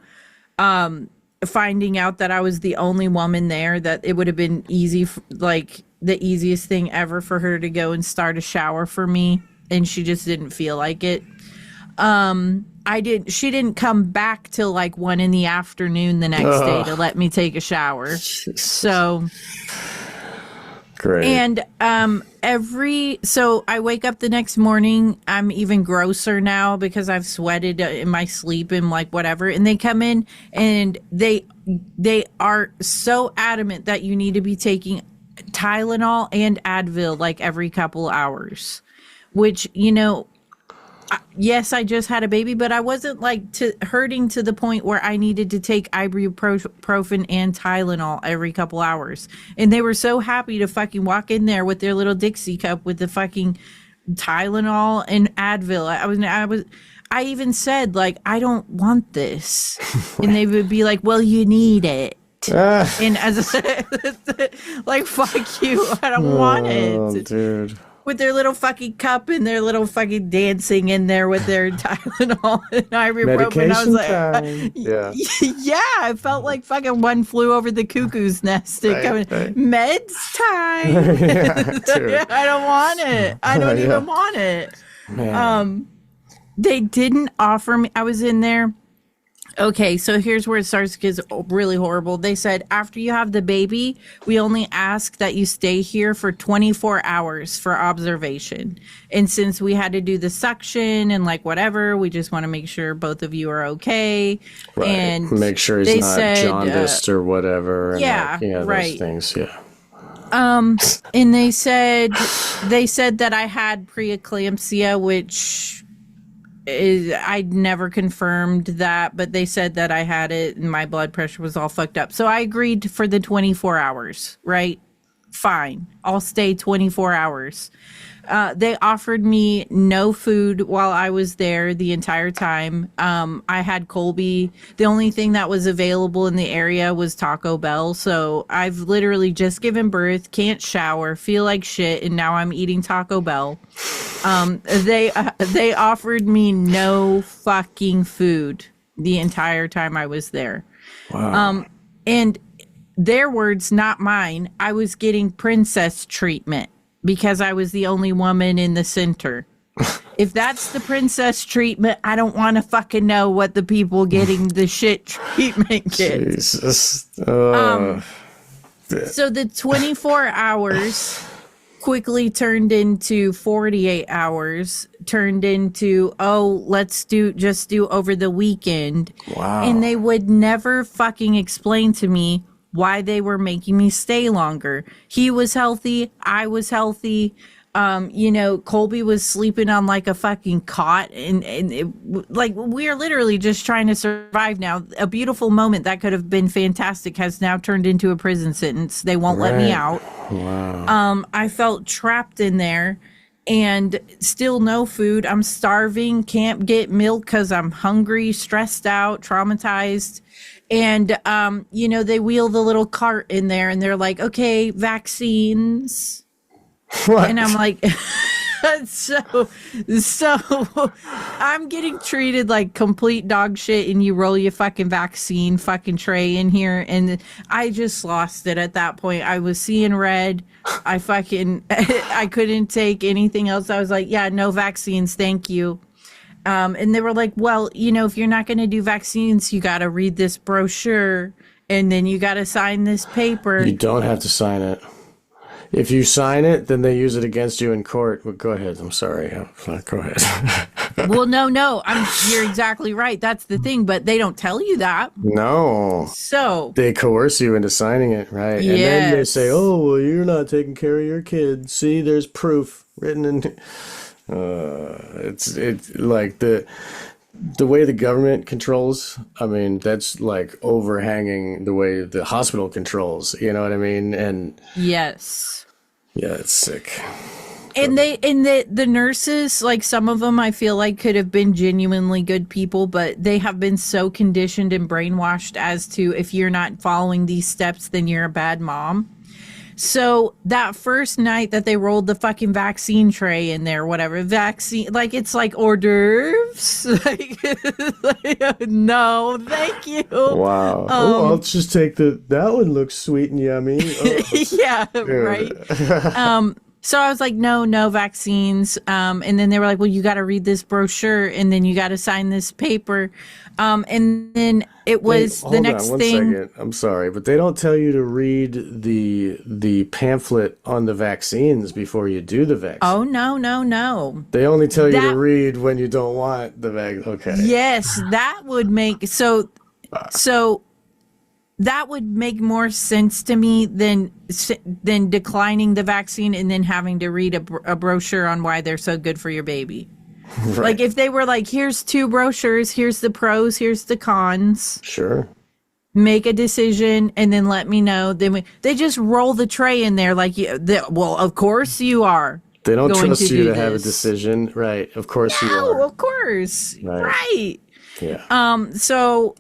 [SPEAKER 4] finding out that I was the only woman there, that it would have been easy, like the easiest thing ever for her to go and start a shower for me, and she just didn't feel like it. She didn't come back till like 1 p.m. the next day to let me take a shower. So
[SPEAKER 5] great.
[SPEAKER 4] And so I wake up the next morning, I'm even grosser now because I've sweated in my sleep and like whatever, and they come in and they are so adamant that you need to be taking Tylenol and Advil like every couple hours, which, you know, yes, I just had a baby, but I wasn't like hurting to the point where I needed to take ibuprofen and Tylenol every couple hours. And they were so happy to fucking walk in there with their little Dixie cup with the fucking Tylenol and Advil. I even said, like, I don't want this. And they would be like, well, you need it. And as I said, like, fuck you, I don't want it.
[SPEAKER 5] Dude.
[SPEAKER 4] With their little fucking cup and their little fucking dancing in there with their Tylenol and ibuprofen. I was like, yeah, I felt like fucking One Flew Over the Cuckoo's Nest. Meds time. I don't want it. I don't even want it. Man. They didn't offer me. I was in there. Okay, so here's where it starts to get really horrible. They said, after you have the baby, we only ask that you stay here for 24 hours for observation. And since we had to do the suction and like whatever, we just want to make sure both of you are okay.
[SPEAKER 5] Right.
[SPEAKER 4] And
[SPEAKER 5] make sure he's not jaundiced or whatever. And
[SPEAKER 4] right.
[SPEAKER 5] Those things, yeah.
[SPEAKER 4] And they said that I had preeclampsia, which I'd never confirmed that, but they said that I had it and my blood pressure was all fucked up. So I agreed for the 24 hours, right? Fine. I'll stay 24 hours. They offered me no food while I was there the entire time. I had Colby. The only thing that was available in the area was Taco Bell. So I've literally just given birth, can't shower, feel like shit, and now I'm eating Taco Bell. They offered me no fucking food the entire time I was there.
[SPEAKER 5] Wow.
[SPEAKER 4] And their words, not mine, I was getting princess treatment because I was the only woman in the center. If that's the princess treatment, I don't want to fucking know what the people getting the shit treatment get.
[SPEAKER 5] Jesus.
[SPEAKER 4] So the 24 hours quickly turned into 48 hours, turned into, let's just do over the weekend.
[SPEAKER 5] Wow.
[SPEAKER 4] And they would never fucking explain to me why they were making me stay longer. He was healthy. I was healthy. Colby was sleeping on like a fucking cot, and like we're literally just trying to survive now. A beautiful moment that could have been fantastic has now turned into a prison sentence. They won't let me out.
[SPEAKER 5] Wow.
[SPEAKER 4] I felt trapped in there and still no food. I'm starving, can't get milk because I'm hungry, stressed out, traumatized. And, they wheel the little cart in there and they're like, okay, vaccines.
[SPEAKER 5] What?
[SPEAKER 4] And I'm like, so I'm getting treated like complete dog shit, and you roll your fucking vaccine fucking tray in here, and I just lost it at that point. I was seeing red. I couldn't take anything else. I was like, yeah, no vaccines, thank you. And they were like, well, if you're not going to do vaccines, you got to read this brochure, and then you got to sign this paper.
[SPEAKER 5] You don't have to sign it. If you sign it, then they use it against you in court. Well, go ahead. I'm sorry. Go ahead.
[SPEAKER 4] Well, no. You're exactly right. That's the thing, but they don't tell you that.
[SPEAKER 5] No.
[SPEAKER 4] So
[SPEAKER 5] they coerce you into signing it, right?
[SPEAKER 4] Yes.
[SPEAKER 5] And then they say, oh, well, you're not taking care of your kids. See, there's proof written in. It's like the way the government controls. I mean, that's like overhanging the way the hospital controls. You know what I mean? And
[SPEAKER 4] yes.
[SPEAKER 5] Yeah, it's sick.
[SPEAKER 4] And the nurses, like some of them I feel like could have been genuinely good people, but they have been so conditioned and brainwashed as to, if you're not following these steps, then you're a bad mom. So that first night that they rolled the fucking vaccine tray in there, whatever, vaccine, like it's like hors d'oeuvres. like, no, thank you.
[SPEAKER 5] Wow. I'll just take that one looks sweet and yummy. Oh.
[SPEAKER 4] Yeah, right. So I was like, no vaccines. And then they were like, well, you got to read this brochure, and then you got to sign this paper. And then it was the next thing.
[SPEAKER 5] Second. I'm sorry, but they don't tell you to read the pamphlet on the vaccines before you do the vaccine.
[SPEAKER 4] Oh, no.
[SPEAKER 5] They only tell you to read when you don't want the vaccine. Okay.
[SPEAKER 4] Yes, that would make so that would make more sense to me than declining the vaccine and then having to read a brochure on why they're so good for your baby. Right. Like if they were like, here's 2 brochures, here's the pros, here's the cons.
[SPEAKER 5] Sure.
[SPEAKER 4] Make a decision and then let me know. Then they just roll the tray in there like, well, of course you are.
[SPEAKER 5] They don't trust you to have a decision. Right. Of course you are.
[SPEAKER 4] No, of course. Right.
[SPEAKER 5] Yeah.
[SPEAKER 4] So,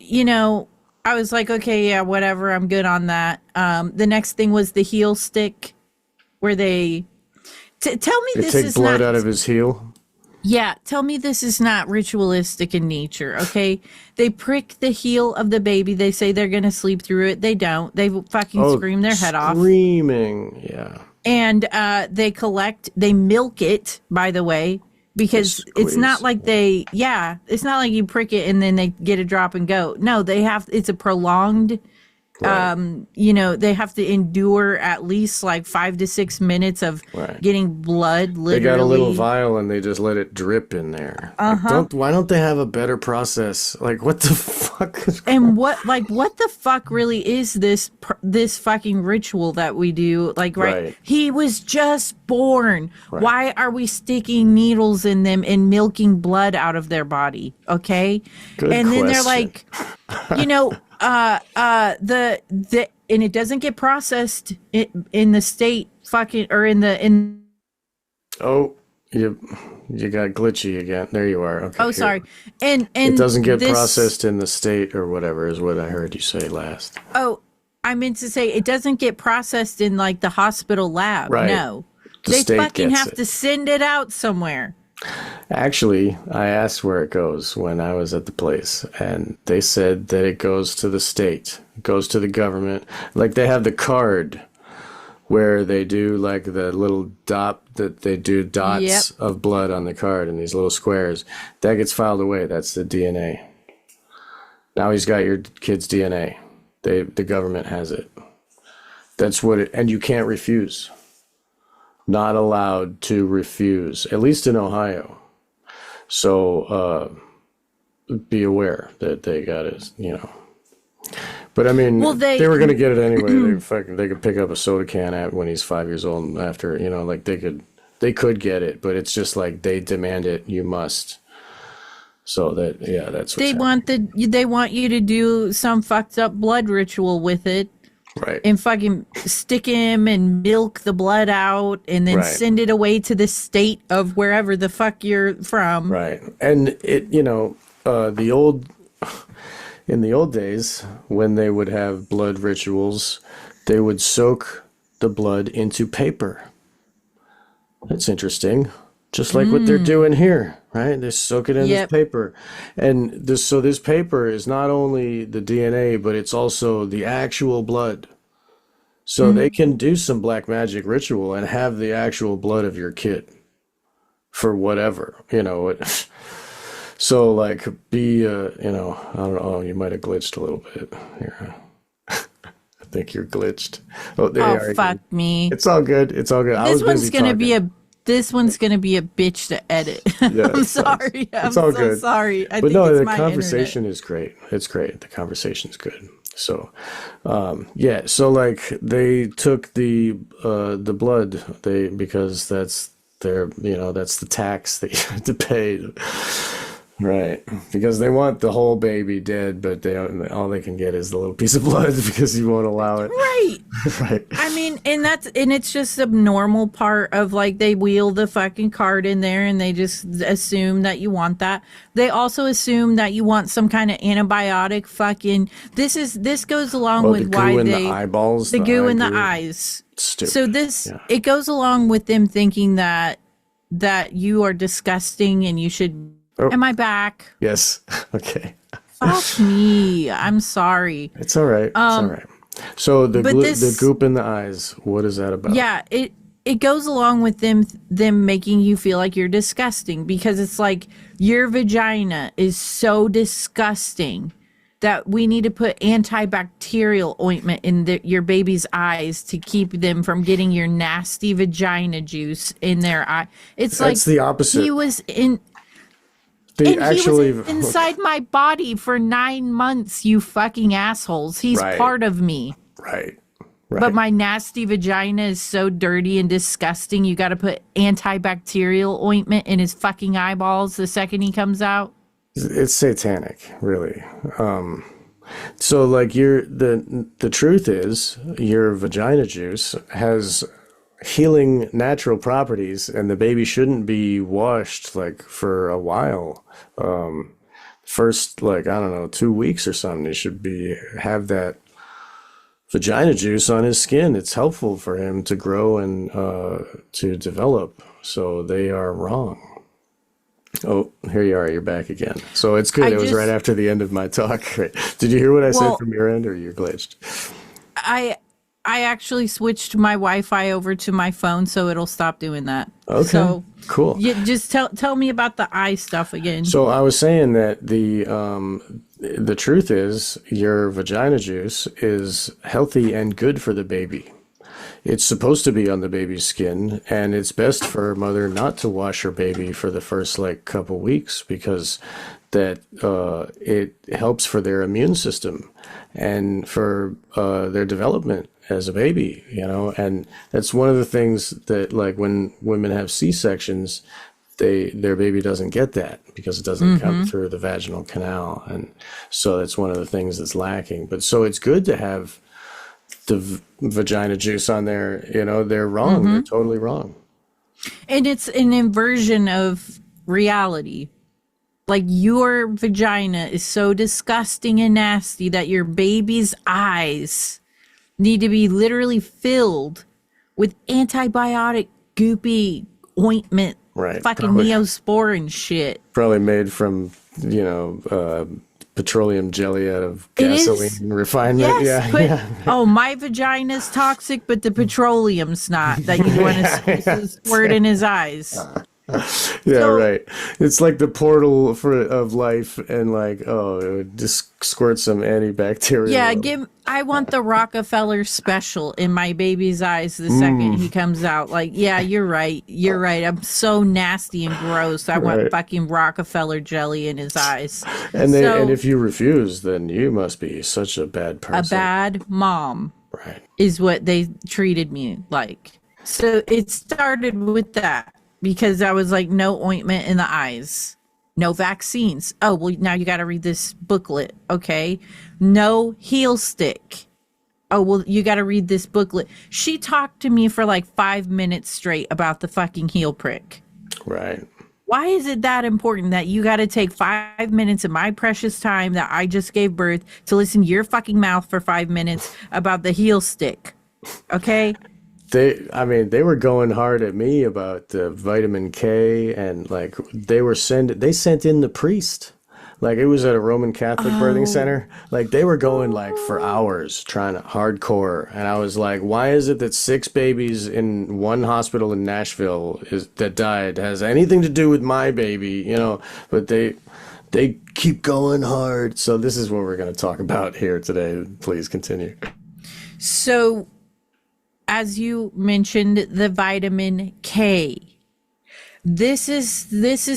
[SPEAKER 4] I was like, okay, yeah, whatever. I'm good on that. The next thing was the heel stick, where they tell me
[SPEAKER 5] they
[SPEAKER 4] this
[SPEAKER 5] take
[SPEAKER 4] is
[SPEAKER 5] blood
[SPEAKER 4] not
[SPEAKER 5] out of his heel.
[SPEAKER 4] Yeah, tell me this is not ritualistic in nature. Okay, they prick the heel of the baby. They say they're gonna sleep through it. They don't. They fucking scream their head off.
[SPEAKER 5] Screaming, yeah.
[SPEAKER 4] And they milk it. By the way. Because it's not like it's not like you prick it and then they get a drop and go. No, it's a prolonged, right. They have to endure at least like 5 to 6 minutes of getting blood. Literally.
[SPEAKER 5] They got a little vial and they just let it drip in there. Like, why don't they have a better process? Like, what the fuck?
[SPEAKER 4] And what the fuck really is this fucking ritual that we do? Like, right? He was just born. Right. Why are we sticking needles in them and milking blood out of their body? Okay.
[SPEAKER 5] Good
[SPEAKER 4] and
[SPEAKER 5] question.
[SPEAKER 4] Then they're like, and it doesn't get processed in the state fucking or in.
[SPEAKER 5] Oh, you got glitchy again. There you are. Okay.
[SPEAKER 4] Oh, sorry. And
[SPEAKER 5] it doesn't get processed in the state or whatever is what I heard you say last.
[SPEAKER 4] Oh, I meant to say it doesn't get processed in like the hospital lab.
[SPEAKER 5] Right.
[SPEAKER 4] No,
[SPEAKER 5] they
[SPEAKER 4] fucking have to send it out somewhere.
[SPEAKER 5] Actually, I asked where it goes when I was at the place, and they said that it goes to the state, it goes to the government. Like they have the card where they do like the little dots of blood on the card in these little squares. That gets filed away. That's the DNA. Now he's got your kid's DNA. The government has it. That's what it, and you can't refuse. Not allowed to refuse, at least in Ohio. So be aware that they got it, But I mean,
[SPEAKER 4] Well,
[SPEAKER 5] they were going to get it anyway. They could pick up a soda can when he's 5 years old. And after, like they could get it, but it's just like they demand it. You must. So that's what's
[SPEAKER 4] they want you to do some fucked up blood ritual with it.
[SPEAKER 5] Right.
[SPEAKER 4] And fucking stick him and milk the blood out and then send it away to the state of wherever the fuck you're from.
[SPEAKER 5] Right. And in the old days, when they would have blood rituals, they would soak the blood into paper. That's interesting. Just like what they're doing here, right? They soak it in this paper. And this paper is not only the DNA, but it's also the actual blood. So they can do some black magic ritual and have the actual blood of your kid for whatever, So like I don't know, you might have glitched a little bit here. I think you're glitched. Oh, there you are.
[SPEAKER 4] Fuck
[SPEAKER 5] again.
[SPEAKER 4] me.
[SPEAKER 5] It's all good. It's all good.
[SPEAKER 4] This one's gonna be a bitch to edit.
[SPEAKER 5] Yeah,
[SPEAKER 4] I'm sorry. I'm
[SPEAKER 5] all
[SPEAKER 4] so
[SPEAKER 5] good.
[SPEAKER 4] sorry.
[SPEAKER 5] But
[SPEAKER 4] think
[SPEAKER 5] no,
[SPEAKER 4] it's
[SPEAKER 5] the
[SPEAKER 4] my
[SPEAKER 5] conversation
[SPEAKER 4] internet.
[SPEAKER 5] is great. It's great. The conversation's good. So, so like they took the blood because that's that's the tax that you have to pay. Right, because they want the whole baby dead, but all they can get is the little piece of blood because you won't allow it.
[SPEAKER 4] Right.
[SPEAKER 5] Right.
[SPEAKER 4] I mean, and it's just a normal part of like they wheel the fucking card in there and they just assume that you want that. They also assume that you want some kind of antibiotic fucking this goes along with why
[SPEAKER 5] the eyeballs,
[SPEAKER 4] the goo in the eyes.
[SPEAKER 5] Stupid.
[SPEAKER 4] So it goes along with them thinking that you are disgusting and you should.
[SPEAKER 5] Oh.
[SPEAKER 4] Am I back?
[SPEAKER 5] Yes. Okay.
[SPEAKER 4] Fuck me. I'm sorry.
[SPEAKER 5] It's all right. It's all right. So the goop in the eyes, what is that about?
[SPEAKER 4] Yeah, it goes along with them making you feel like you're disgusting because it's like your vagina is so disgusting that we need to put antibacterial ointment in your baby's eyes to keep them from getting your nasty vagina juice in their eye. It's
[SPEAKER 5] That's the opposite.
[SPEAKER 4] He was in. He was inside my body for 9 months, you fucking assholes. He's part of me.
[SPEAKER 5] Right.
[SPEAKER 4] But my nasty vagina is so dirty and disgusting, you got to put antibacterial ointment in his fucking eyeballs the second he comes out.
[SPEAKER 5] It's satanic, really. So like the truth is your vagina juice has healing natural properties and the baby shouldn't be washed like for a while. First, like, I don't know, 2 weeks or something, he should have that vagina juice on his skin. It's helpful for him to grow and to develop. So they are wrong. Oh, here you are. You're back again. So it's good. It was right after the end of my talk. Did you hear what I said from your end, or you're glitched?
[SPEAKER 4] I actually switched my Wi-Fi over to my phone, so it'll stop doing that.
[SPEAKER 5] Okay,
[SPEAKER 4] so,
[SPEAKER 5] cool.
[SPEAKER 4] Just tell me about the eye stuff again.
[SPEAKER 5] So I was saying that the truth is your vagina juice is healthy and good for the baby. It's supposed to be on the baby's skin, and it's best for a mother not to wash her baby for the first couple weeks because that it helps for their immune system and for their development as a baby, and that's one of the things that when women have C-sections, their baby doesn't get that because it doesn't come through the vaginal canal, and so that's one of the things that's lacking. But so it's good to have the vagina juice on there. They're wrong. They're totally wrong,
[SPEAKER 4] and it's an inversion of reality. Like your vagina is so disgusting and nasty that your baby's eyes need to be literally filled with antibiotic goopy ointment, fucking Neosporin shit.
[SPEAKER 5] Probably made from, petroleum jelly out of gasoline refinement.
[SPEAKER 4] Yes, oh, my vagina's toxic, but the petroleum's not. That you want to squirt in his eyes.
[SPEAKER 5] Yeah,
[SPEAKER 4] So-
[SPEAKER 5] right. It's like the portal of life, and like, oh, it would just squirt some antibacterial.
[SPEAKER 4] Yeah, I want the Rockefeller special in my baby's eyes the second he comes out. Like, yeah, you're right. You're right. I'm so nasty and gross. I want
[SPEAKER 5] Right.
[SPEAKER 4] fucking Rockefeller jelly in his eyes.
[SPEAKER 5] And
[SPEAKER 4] So,
[SPEAKER 5] if you refuse, then you must be such a bad person.
[SPEAKER 4] a bad mom
[SPEAKER 5] Right.
[SPEAKER 4] is what they treated me like. So it started with that because I was like, no ointment in the eyes, no vaccines. Oh, well, now you got to read this booklet. Okay. No heel stick. Oh, well, you got to read this booklet. She talked to me for like 5 minutes straight about the fucking heel prick.
[SPEAKER 5] Right.
[SPEAKER 4] Why is it that important that you got to take 5 minutes of my precious time that I just gave birth to listen to your fucking mouth for 5 minutes about the heel stick? Okay.
[SPEAKER 5] They were going hard at me about vitamin K, and like they sent in the priest. Like, it was at a Roman Catholic birthing center. Like, they were going like for hours trying to hardcore. And I was like, why is it that 6 babies in one hospital in Nashville that died has anything to do with my baby, you know? But they keep going hard. So this is what we're going to talk about here today. Please continue.
[SPEAKER 4] So, as you mentioned, the vitamin K. This is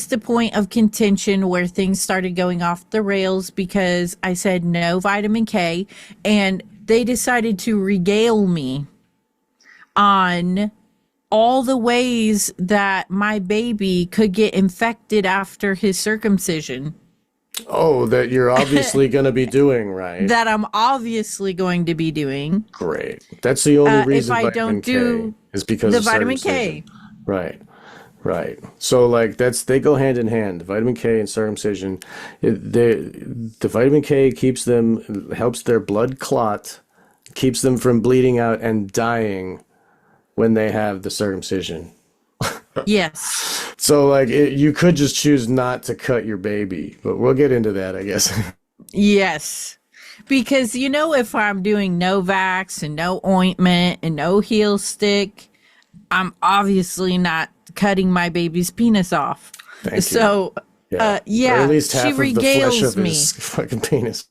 [SPEAKER 4] the point of contention where things started going off the rails because I said no vitamin K, and they decided to regale me on all the ways that my baby could get infected after his circumcision.
[SPEAKER 5] Oh, that you're obviously going to be doing, right?
[SPEAKER 4] That I'm obviously going to be doing.
[SPEAKER 5] Great. That's the only reason
[SPEAKER 4] if I
[SPEAKER 5] vitamin
[SPEAKER 4] don't do
[SPEAKER 5] K is because
[SPEAKER 4] the
[SPEAKER 5] of
[SPEAKER 4] vitamin
[SPEAKER 5] circumcision.
[SPEAKER 4] K.
[SPEAKER 5] Right. Right. So like they go hand in hand. Vitamin K and circumcision. The vitamin K helps their blood clot, keeps them from bleeding out and dying when they have the circumcision.
[SPEAKER 4] Yes.
[SPEAKER 5] So like you could just choose not to cut your baby, but we'll get into that, I guess.
[SPEAKER 4] Yes. Because, if I'm doing no vax and no ointment and no heel stick, I'm obviously not cutting my baby's penis off.
[SPEAKER 5] Thank you.
[SPEAKER 4] So,
[SPEAKER 5] Or at least half
[SPEAKER 4] she
[SPEAKER 5] of the
[SPEAKER 4] regales
[SPEAKER 5] flesh of
[SPEAKER 4] me.
[SPEAKER 5] his fucking penis.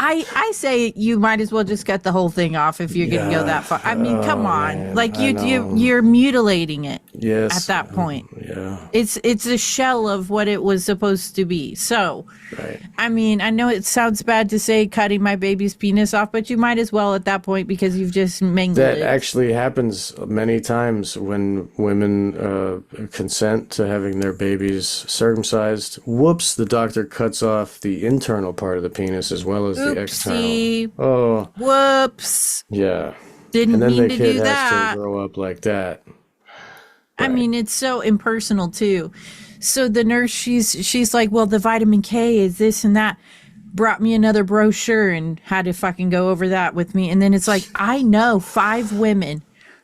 [SPEAKER 4] I say you might as well just cut the whole thing off if you're going to go that far. I mean, come on.
[SPEAKER 5] man,
[SPEAKER 4] Like
[SPEAKER 5] I know.
[SPEAKER 4] you're mutilating it
[SPEAKER 5] Yes.
[SPEAKER 4] at that point.
[SPEAKER 5] Yeah.
[SPEAKER 4] It's a shell of what it was supposed to be. So,
[SPEAKER 5] Right.
[SPEAKER 4] I mean, I know it sounds bad to say cutting my baby's penis off, but you might as well at that point because you've just mangled
[SPEAKER 5] That
[SPEAKER 4] it.
[SPEAKER 5] actually happens many times when women consent to having their babies circumcised. Whoops, the doctor cuts off the internal part of the penis as well as the
[SPEAKER 4] Oopsie.
[SPEAKER 5] external. Oh,
[SPEAKER 4] Whoops.
[SPEAKER 5] yeah.
[SPEAKER 4] Didn't
[SPEAKER 5] And then
[SPEAKER 4] mean
[SPEAKER 5] the
[SPEAKER 4] to
[SPEAKER 5] kid
[SPEAKER 4] do
[SPEAKER 5] has
[SPEAKER 4] that.
[SPEAKER 5] to grow up like that.
[SPEAKER 4] I mean, it's so impersonal too. So the nurse, she's like, well, the vitamin K is this and that. Brought me another brochure and had to fucking go over that with me. And then it's like, I know 5 women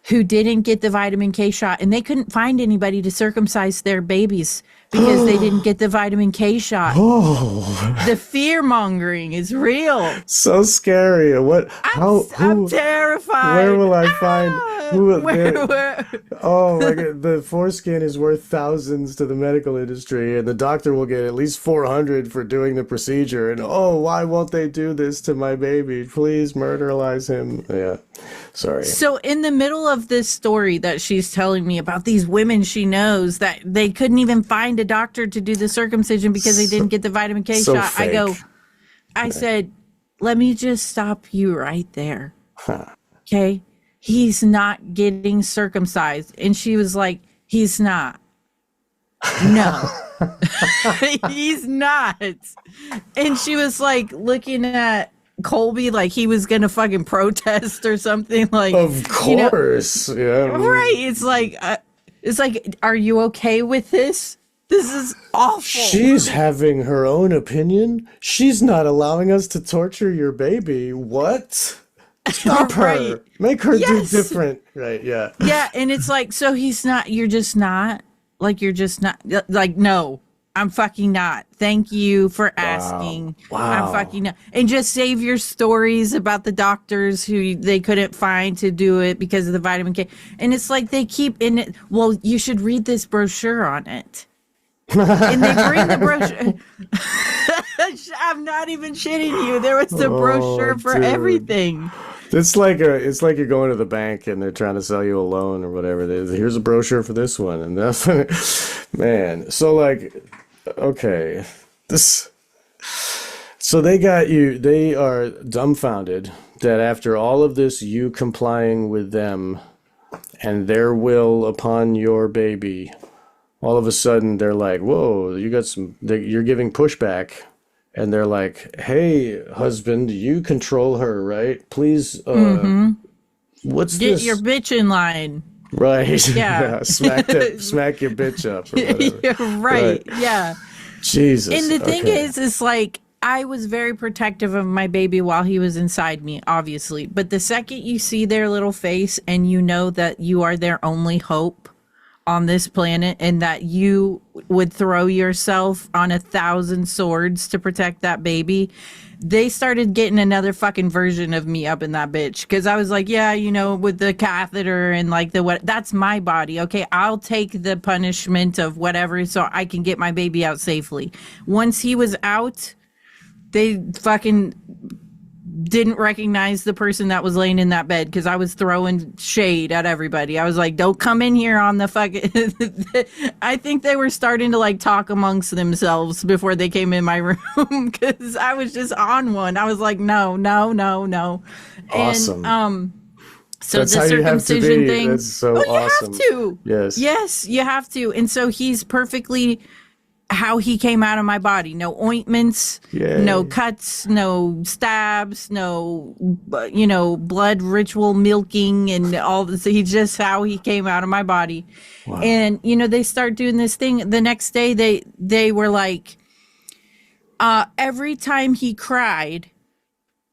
[SPEAKER 4] who didn't get the vitamin K shot and they couldn't find anybody to circumcise their babies because they didn't get the vitamin K shot.
[SPEAKER 5] Oh,
[SPEAKER 4] The fear mongering is real.
[SPEAKER 5] so scary. What?
[SPEAKER 4] I'm terrified.
[SPEAKER 5] Where will I find? Who will,
[SPEAKER 4] Where-
[SPEAKER 5] Oh my God, the foreskin is worth thousands to the medical industry, and the doctor will get at least 400 for doing the procedure. And oh, why won't they do this to my baby? Please murderize him. Yeah, sorry.
[SPEAKER 4] So in the middle of this story that she's telling me about these women she knows that they couldn't even find a doctor to do the circumcision because they didn't get the vitamin K
[SPEAKER 5] So
[SPEAKER 4] shot.
[SPEAKER 5] fake.
[SPEAKER 4] I said, let me just stop you right there.
[SPEAKER 5] Huh.
[SPEAKER 4] Okay. He's not getting circumcised. And she was like, he's not. No, he's not. And she was like looking at Colby like he was going to fucking protest or something. Like,
[SPEAKER 5] Of course, yeah.
[SPEAKER 4] right. It's like, are you okay with this? This is awful.
[SPEAKER 5] She's having her own opinion. She's not allowing us to torture your baby. What? Stop her.
[SPEAKER 4] Right.
[SPEAKER 5] Make her
[SPEAKER 4] Yes.
[SPEAKER 5] do different. Right, yeah.
[SPEAKER 4] Yeah, and it's like, so you're just not, like, no. I'm fucking not. Thank you for asking.
[SPEAKER 5] Wow.
[SPEAKER 4] I'm fucking not. And just save your stories about the doctors who they couldn't find to do it because of the vitamin K. And it's like they keep in it. Well, you should read this brochure on it. And they bring the brochure. I'm not even shitting you. There was the brochure for everything.
[SPEAKER 5] It's like you're going to the bank and they're trying to sell you a loan or whatever it is. Here's a brochure for this one, and that's man. So like, okay, so they got you. They are dumbfounded that after all of this, you complying with them and their will upon your baby, all of a sudden they're like, "Whoa, you got some." You're giving pushback. And they're like, "Hey, husband, you control her, right? Please, what's
[SPEAKER 4] Get
[SPEAKER 5] this?
[SPEAKER 4] your bitch in line."
[SPEAKER 5] Right.
[SPEAKER 4] Yeah.
[SPEAKER 5] Smack your bitch up or whatever.
[SPEAKER 4] Yeah, right. Yeah.
[SPEAKER 5] Jesus.
[SPEAKER 4] And the thing
[SPEAKER 5] okay.
[SPEAKER 4] is like, I was very protective of my baby while he was inside me, obviously. But the second you see their little face and you know that you are their only hope on this planet and that you would throw yourself on 1,000 swords to protect that baby, they started getting another fucking version of me up in that bitch. Because I was like, yeah, you know, with the catheter and like that's my body. Okay, I'll take the punishment of whatever so I can get my baby out safely. Once he was out, they fucking didn't recognize the person that was laying in that bed because I was throwing shade at everybody. I was like, don't come in here on the fucking... I think they were starting to like talk amongst themselves before they came in my room because I was just on one. I was like, no.
[SPEAKER 5] Awesome.
[SPEAKER 4] And, so
[SPEAKER 5] that's
[SPEAKER 4] the
[SPEAKER 5] how you have to
[SPEAKER 4] circumcision
[SPEAKER 5] be.
[SPEAKER 4] thing...
[SPEAKER 5] That's so awesome.
[SPEAKER 4] You have to.
[SPEAKER 5] Yes.
[SPEAKER 4] Yes, you have to. And so he's perfectly... how he came out of my body. No ointments,
[SPEAKER 5] Yay.
[SPEAKER 4] no cuts, no stabs, no, blood ritual milking and all this. He's just how he came out of my body. Wow. And, they start doing this thing. The next day they were like, every time he cried,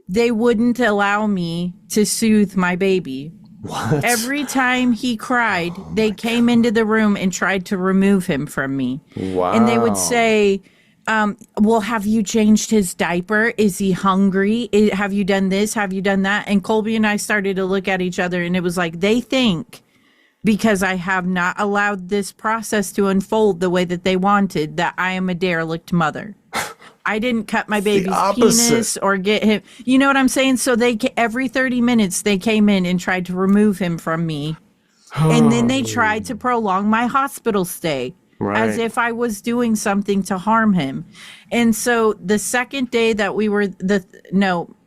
[SPEAKER 4] they wouldn't allow me to soothe my baby.
[SPEAKER 5] What?
[SPEAKER 4] Every time he cried, they came into the room and tried to remove him from me.
[SPEAKER 5] Wow.
[SPEAKER 4] And they would say, well, have you changed his diaper? Is he hungry? Have you done this? Have you done that? And Colby and I started to look at each other, and it was like, they think because I have not allowed this process to unfold the way that they wanted, that I am a derelict mother. I didn't cut my baby's penis or get him. You know what I'm saying? So every 30 minutes they came in and tried to remove him from me. And then they tried to prolong my hospital stay as if I was doing something to harm him. And so the second day that we were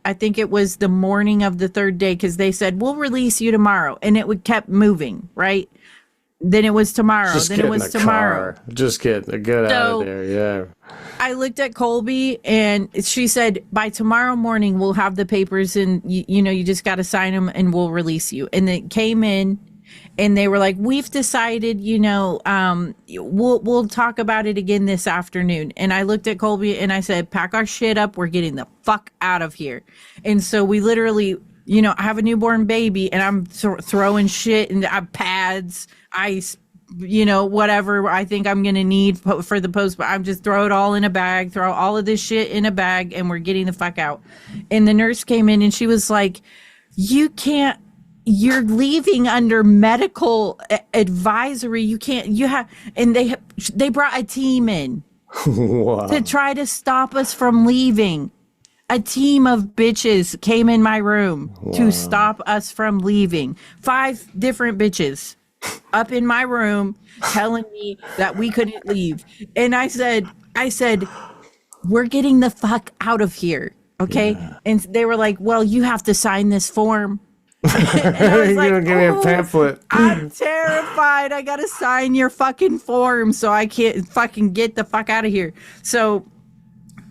[SPEAKER 4] I think it was the morning of the third day, because they said, we'll release you tomorrow. And it kept moving, right? Then it was tomorrow.
[SPEAKER 5] Just
[SPEAKER 4] then it was tomorrow.
[SPEAKER 5] Car. Just get out of there. Yeah.
[SPEAKER 4] I looked at Colby and she said, by tomorrow morning, we'll have the papers and, you just got to sign them and we'll release you. And it came in and they were like, we've decided, we'll talk about it again this afternoon. And I looked at Colby and I said, pack our shit up. We're getting the fuck out of here. And so we literally, I have a newborn baby and I'm throwing shit and pads, ice, whatever I think I'm going to need for the post, but I'm just throw it all in a bag, throw all of this shit in a bag, and we're getting the fuck out. And the nurse came in and she was like, you're leaving under medical advisory. And they brought a team in
[SPEAKER 5] Wow.
[SPEAKER 4] to try to stop us from leaving. A team of bitches came in my room to stop us from leaving. 5 different bitches up in my room telling me that we couldn't leave. And I said, we're getting the fuck out of here. Okay. Yeah. And they were like, well, you have to sign this form. And I was like,
[SPEAKER 5] give me a pamphlet.
[SPEAKER 4] I'm terrified. I got to sign your fucking form so I can't fucking get the fuck out of here. So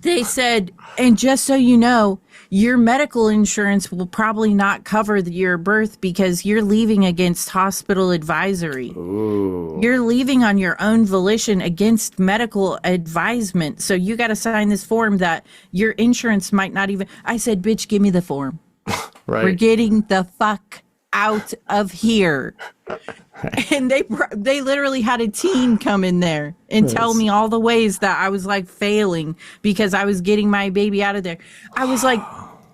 [SPEAKER 4] they said, and just so you know, your medical insurance will probably not cover your birth because you're leaving against hospital advisory.
[SPEAKER 5] Ooh.
[SPEAKER 4] You're leaving on your own volition against medical advisement. So you got to sign this form that your insurance might not even. I said, bitch, give me the form.
[SPEAKER 5] Right.
[SPEAKER 4] We're getting the fuck out of here. And they literally had a team come in there and tell me all the ways that I was like failing because I was getting my baby out of there. I was like,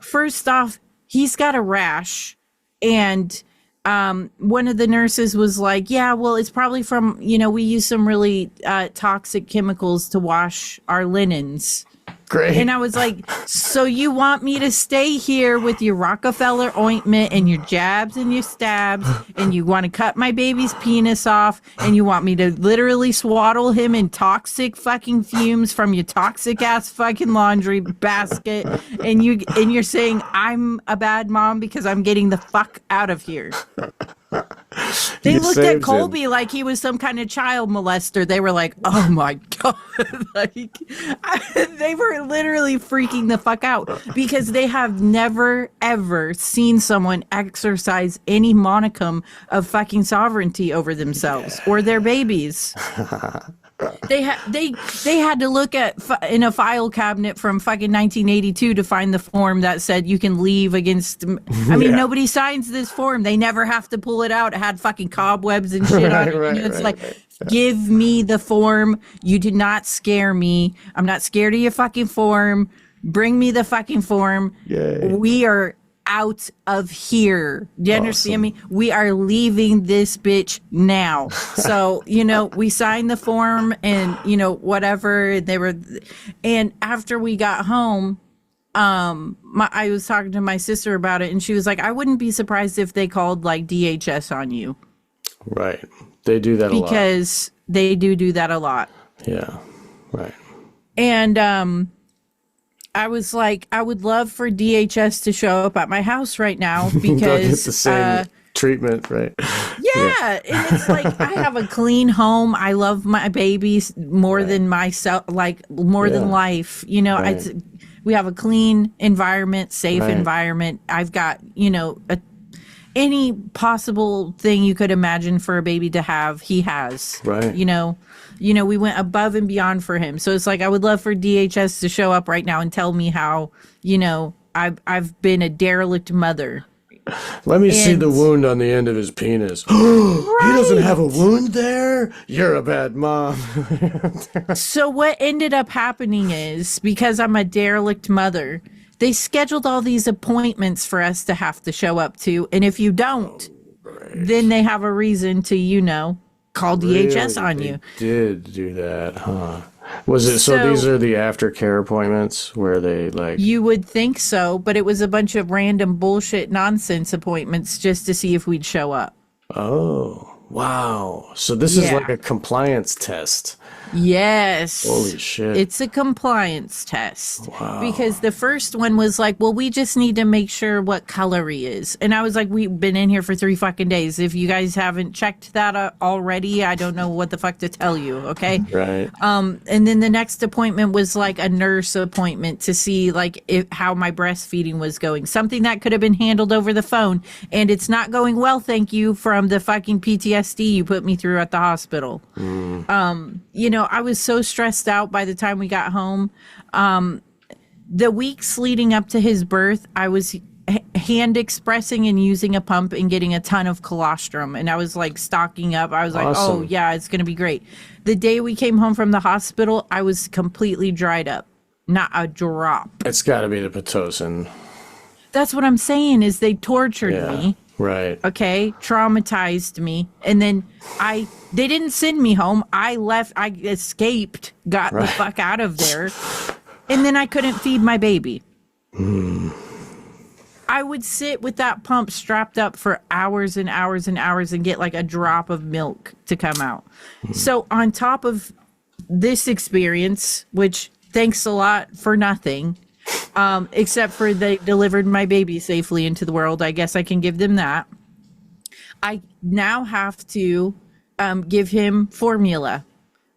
[SPEAKER 4] first off, he's got a rash. And one of the nurses was like, yeah, well, it's probably from, we use some really toxic chemicals to wash our linens.
[SPEAKER 5] Great.
[SPEAKER 4] And I was like, so you want me to stay here with your Rockefeller ointment and your jabs and your stabs, and you want to cut my baby's penis off, and you want me to literally swaddle him in toxic fucking fumes from your toxic ass fucking laundry basket, and you're saying I'm a bad mom because I'm getting the fuck out of here. They looked at Colby like he was some kind of child molester. They were like, oh my God. They were literally freaking the fuck out because they have never, ever seen someone exercise any monicum of fucking sovereignty over themselves or their babies. They had to look at in a file cabinet from fucking 1982 to find the form that said you can leave against. I mean, nobody signs this form. They never have to pull it out. It had fucking cobwebs and shit on it. Give me the form. You did not scare me. I'm not scared of your fucking form. Bring me the fucking form. Yay. We are out of here. Do you understand me? We are leaving this bitch now. So, we signed the form and, whatever and after we got home, I was talking to my sister about it and she was like, I wouldn't be surprised if they called like DHS on you.
[SPEAKER 5] Right. They do that a lot.
[SPEAKER 4] Because they do that a lot.
[SPEAKER 5] Yeah. Right.
[SPEAKER 4] And, I was like, I would love for DHS to show up at my house right now because
[SPEAKER 5] they'll get the same treatment, right?
[SPEAKER 4] Yeah, and it's like I have a clean home. I love my babies more than myself, like more than life. We have a clean environment, safe environment. I've got any possible thing you could imagine for a baby to have, he has. Right. We went above and beyond for him. So it's like I would love for DHS to show up right now and tell me how, I've been a derelict mother.
[SPEAKER 5] Let me see the wound on the end of his penis. He doesn't have a wound there? You're a bad mom.
[SPEAKER 4] So what ended up happening is, because I'm a derelict mother, they scheduled all these appointments for us to have to show up to. And if you don't, then they have a reason to, call DHS on you.
[SPEAKER 5] Did do that, huh? Was it so these are the aftercare appointments where they like...
[SPEAKER 4] You would think so, but it was a bunch of random bullshit nonsense appointments just to see if we'd show up.
[SPEAKER 5] Oh, wow. So this is like a compliance test.
[SPEAKER 4] Yes.
[SPEAKER 5] Holy shit.
[SPEAKER 4] It's a compliance test. Wow. Because the first one was like, well, we just need to make sure what color he is. And I was like, we've been in here for 3 fucking days. If you guys haven't checked that already, I don't know what the fuck to tell you, okay?
[SPEAKER 5] Right.
[SPEAKER 4] And then the next appointment was like a nurse appointment to see like how my breastfeeding was going. Something that could have been handled over the phone. And it's not going well, thank you, from the fucking PTSD you put me through at the hospital. I was so stressed out by the time we got home. The weeks leading up to his birth, I was hand expressing and using a pump and getting a ton of colostrum. And I was like stocking up. I was like, oh yeah, it's going to be great. The day we came home from the hospital, I was completely dried up. Not a drop.
[SPEAKER 5] It's got to be the Pitocin.
[SPEAKER 4] That's what I'm saying is they tortured me.
[SPEAKER 5] Right.
[SPEAKER 4] Okay. Traumatized me. And then they didn't send me home. I left. I escaped, got the fuck out of there. And then I couldn't feed my baby. I would sit with that pump strapped up for hours and hours and hours and get like a drop of milk to come out. So on top of this experience, which thanks a lot for nothing, except for they delivered my baby safely into the world. I guess I can give them that. I now have to give him formula,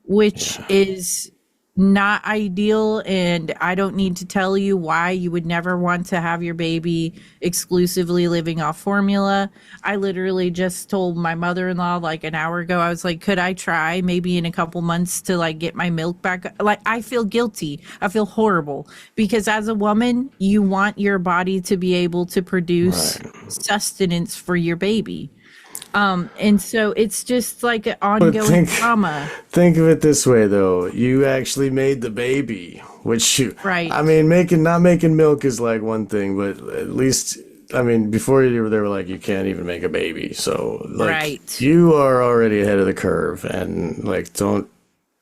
[SPEAKER 4] which is not ideal. And I don't need to tell you why you would never want to have your baby exclusively living off formula. I literally just told my mother-in-law like an hour ago, I was like, could I try maybe in a couple months to like get my milk back? Like, I feel guilty. I feel horrible because as a woman, you want your body to be able to produce sustenance for your baby. And so it's just like an ongoing trauma.
[SPEAKER 5] Think of it this way, though. You actually made the baby, which
[SPEAKER 4] Right.
[SPEAKER 5] I mean, not making milk is like one thing, but at least, I mean, before they were like, you can't even make a baby. So, like,
[SPEAKER 4] Right.
[SPEAKER 5] you are already ahead of the curve, and like, don't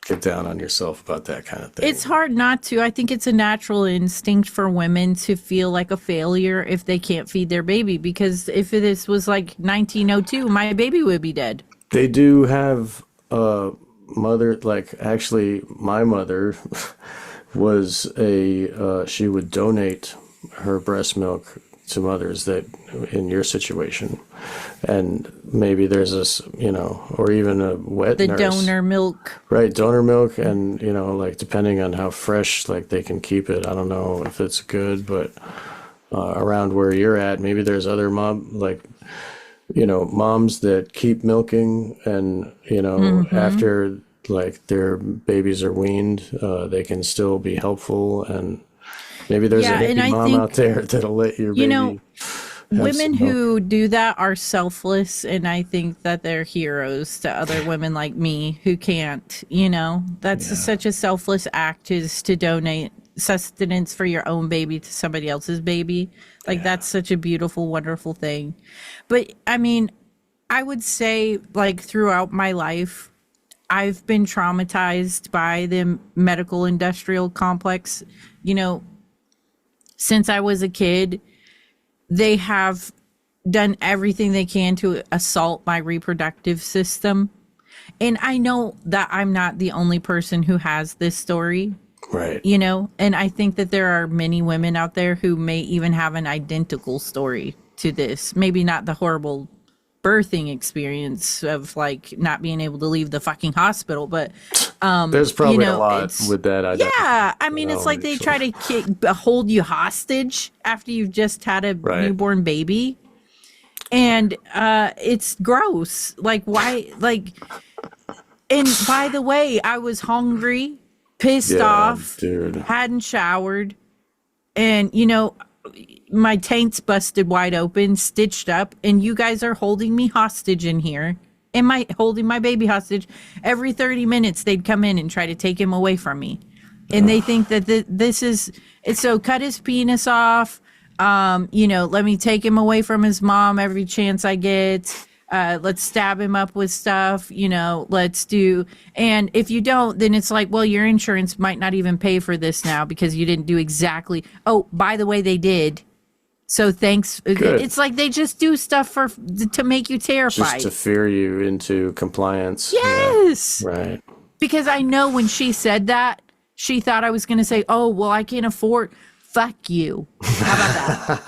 [SPEAKER 5] get down on yourself about that kind of thing.
[SPEAKER 4] It's hard not to. I think it's a natural instinct for women to feel like a failure if they can't feed their baby, because if this was like 1902, my baby would be dead.
[SPEAKER 5] They do have a mother, like, actually, my mother was she would donate her breast milk to mothers that in your situation, and maybe there's this, or even a wet
[SPEAKER 4] The
[SPEAKER 5] nurse.
[SPEAKER 4] donor milk.
[SPEAKER 5] Right, donor milk, and like, depending on how fresh, like, they can keep it. I don't know if it's good, but around where you're at, maybe there's other moms that keep milking, and after, like, their babies are weaned, they can still be helpful, and maybe there's a hippie mom out there that'll let your baby.
[SPEAKER 4] Women who do that are selfless, and I think that they're heroes to other women like me who can't. That's such a selfless act, is to donate sustenance for your own baby to somebody else's baby. Like, that's such a beautiful, wonderful thing. But I mean, I would say, like, throughout my life, I've been traumatized by the medical industrial complex. Since I was a kid, they have done everything they can to assault my reproductive system. And I know that I'm not the only person who has this story.
[SPEAKER 5] Right.
[SPEAKER 4] And I think that there are many women out there who may even have an identical story to this. Maybe not the horrible birthing experience of, like, not being able to leave the fucking hospital, but
[SPEAKER 5] there's probably a lot with that.
[SPEAKER 4] Yeah, I mean, it's like they try to hold you hostage after you've just had a newborn baby, and it's gross. Like, why? Like, and by the way, I was hungry, pissed off,
[SPEAKER 5] dude, hadn't
[SPEAKER 4] showered, and my taint's busted wide open, stitched up, and you guys are holding me hostage in here. Holding my baby hostage. Every 30 minutes they'd come in and try to take him away from me. And they think that this is it's so cut his penis off. Let me take him away from his mom every chance I get. Let's stab him up with stuff, let's do. And if you don't, then it's like, well, your insurance might not even pay for this now because you didn't do exactly. Oh, by the way, they did. So thanks.
[SPEAKER 5] Good.
[SPEAKER 4] It's like they just do stuff to make you terrified.
[SPEAKER 5] Just to fear you into compliance.
[SPEAKER 4] Yes.
[SPEAKER 5] Yeah. Right.
[SPEAKER 4] Because I know when she said that, she thought I was going to say, oh, well, I can't afford. Fuck you. How about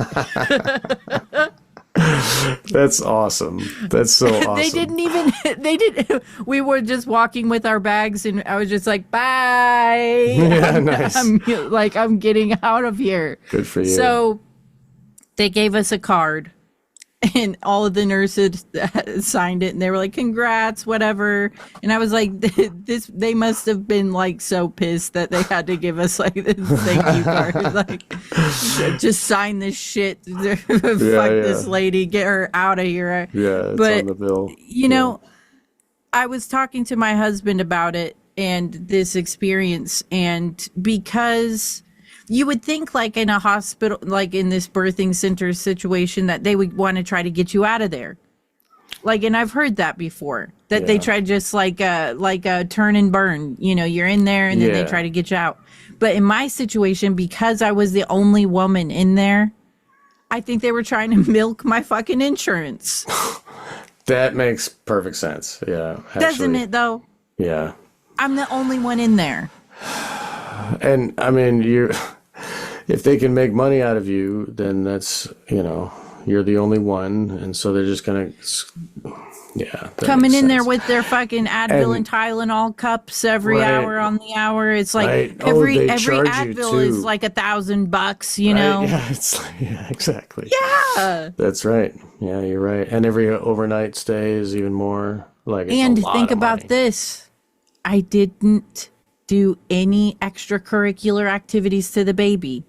[SPEAKER 4] that?
[SPEAKER 5] That's awesome. That's so awesome.
[SPEAKER 4] They didn't. We were just walking with our bags, and I was just like, bye.
[SPEAKER 5] Yeah, nice.
[SPEAKER 4] I'm getting out of here.
[SPEAKER 5] Good for you.
[SPEAKER 4] So they gave us a card, and all of the nurses signed it, and they were like, congrats, whatever. And I was like, they must have been like so pissed that they had to give us like this thank you card. Like, just sign this shit. Fuck this lady, get her out of here.
[SPEAKER 5] Yeah, it's on the bill.
[SPEAKER 4] I was talking to my husband about it and this experience, and because you would think, like, in a hospital, like in this birthing center situation, that they would want to try to get you out of there. Like, and I've heard that before, that they try just like a turn and burn. You're in there and then they try to get you out. But in my situation, because I was the only woman in there, I think they were trying to milk my fucking insurance.
[SPEAKER 5] That makes perfect sense. Yeah. Actually,
[SPEAKER 4] doesn't it, though?
[SPEAKER 5] Yeah.
[SPEAKER 4] I'm the only one in there.
[SPEAKER 5] And I mean, if they can make money out of you, then that's, you're the only one. And so they're just going to,
[SPEAKER 4] coming in there with their fucking Advil and Tylenol cups every hour on the hour. It's like every Advil is like $1,000,
[SPEAKER 5] Yeah, exactly.
[SPEAKER 4] Yeah.
[SPEAKER 5] That's right. Yeah, you're right. And every overnight stay is even more like, it's
[SPEAKER 4] and
[SPEAKER 5] a lot
[SPEAKER 4] think
[SPEAKER 5] of
[SPEAKER 4] about
[SPEAKER 5] money.
[SPEAKER 4] this. I didn't do any extracurricular activities to the baby.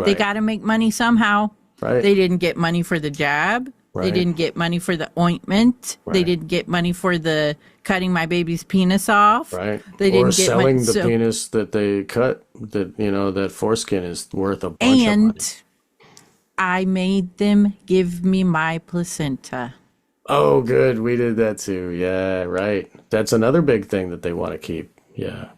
[SPEAKER 4] They got to make money somehow.
[SPEAKER 5] Right.
[SPEAKER 4] They didn't get money for the jab.
[SPEAKER 5] Right.
[SPEAKER 4] They didn't get money for the ointment.
[SPEAKER 5] Right.
[SPEAKER 4] They didn't get money for the cutting my baby's penis off.
[SPEAKER 5] Right.
[SPEAKER 4] They didn't
[SPEAKER 5] or
[SPEAKER 4] get
[SPEAKER 5] selling
[SPEAKER 4] money,
[SPEAKER 5] the penis that they cut, that, that foreskin is worth a bunch of money.
[SPEAKER 4] And I made them give me my placenta.
[SPEAKER 5] Oh, good. We did that too. Yeah, right. That's another big thing that they want to keep. Yeah.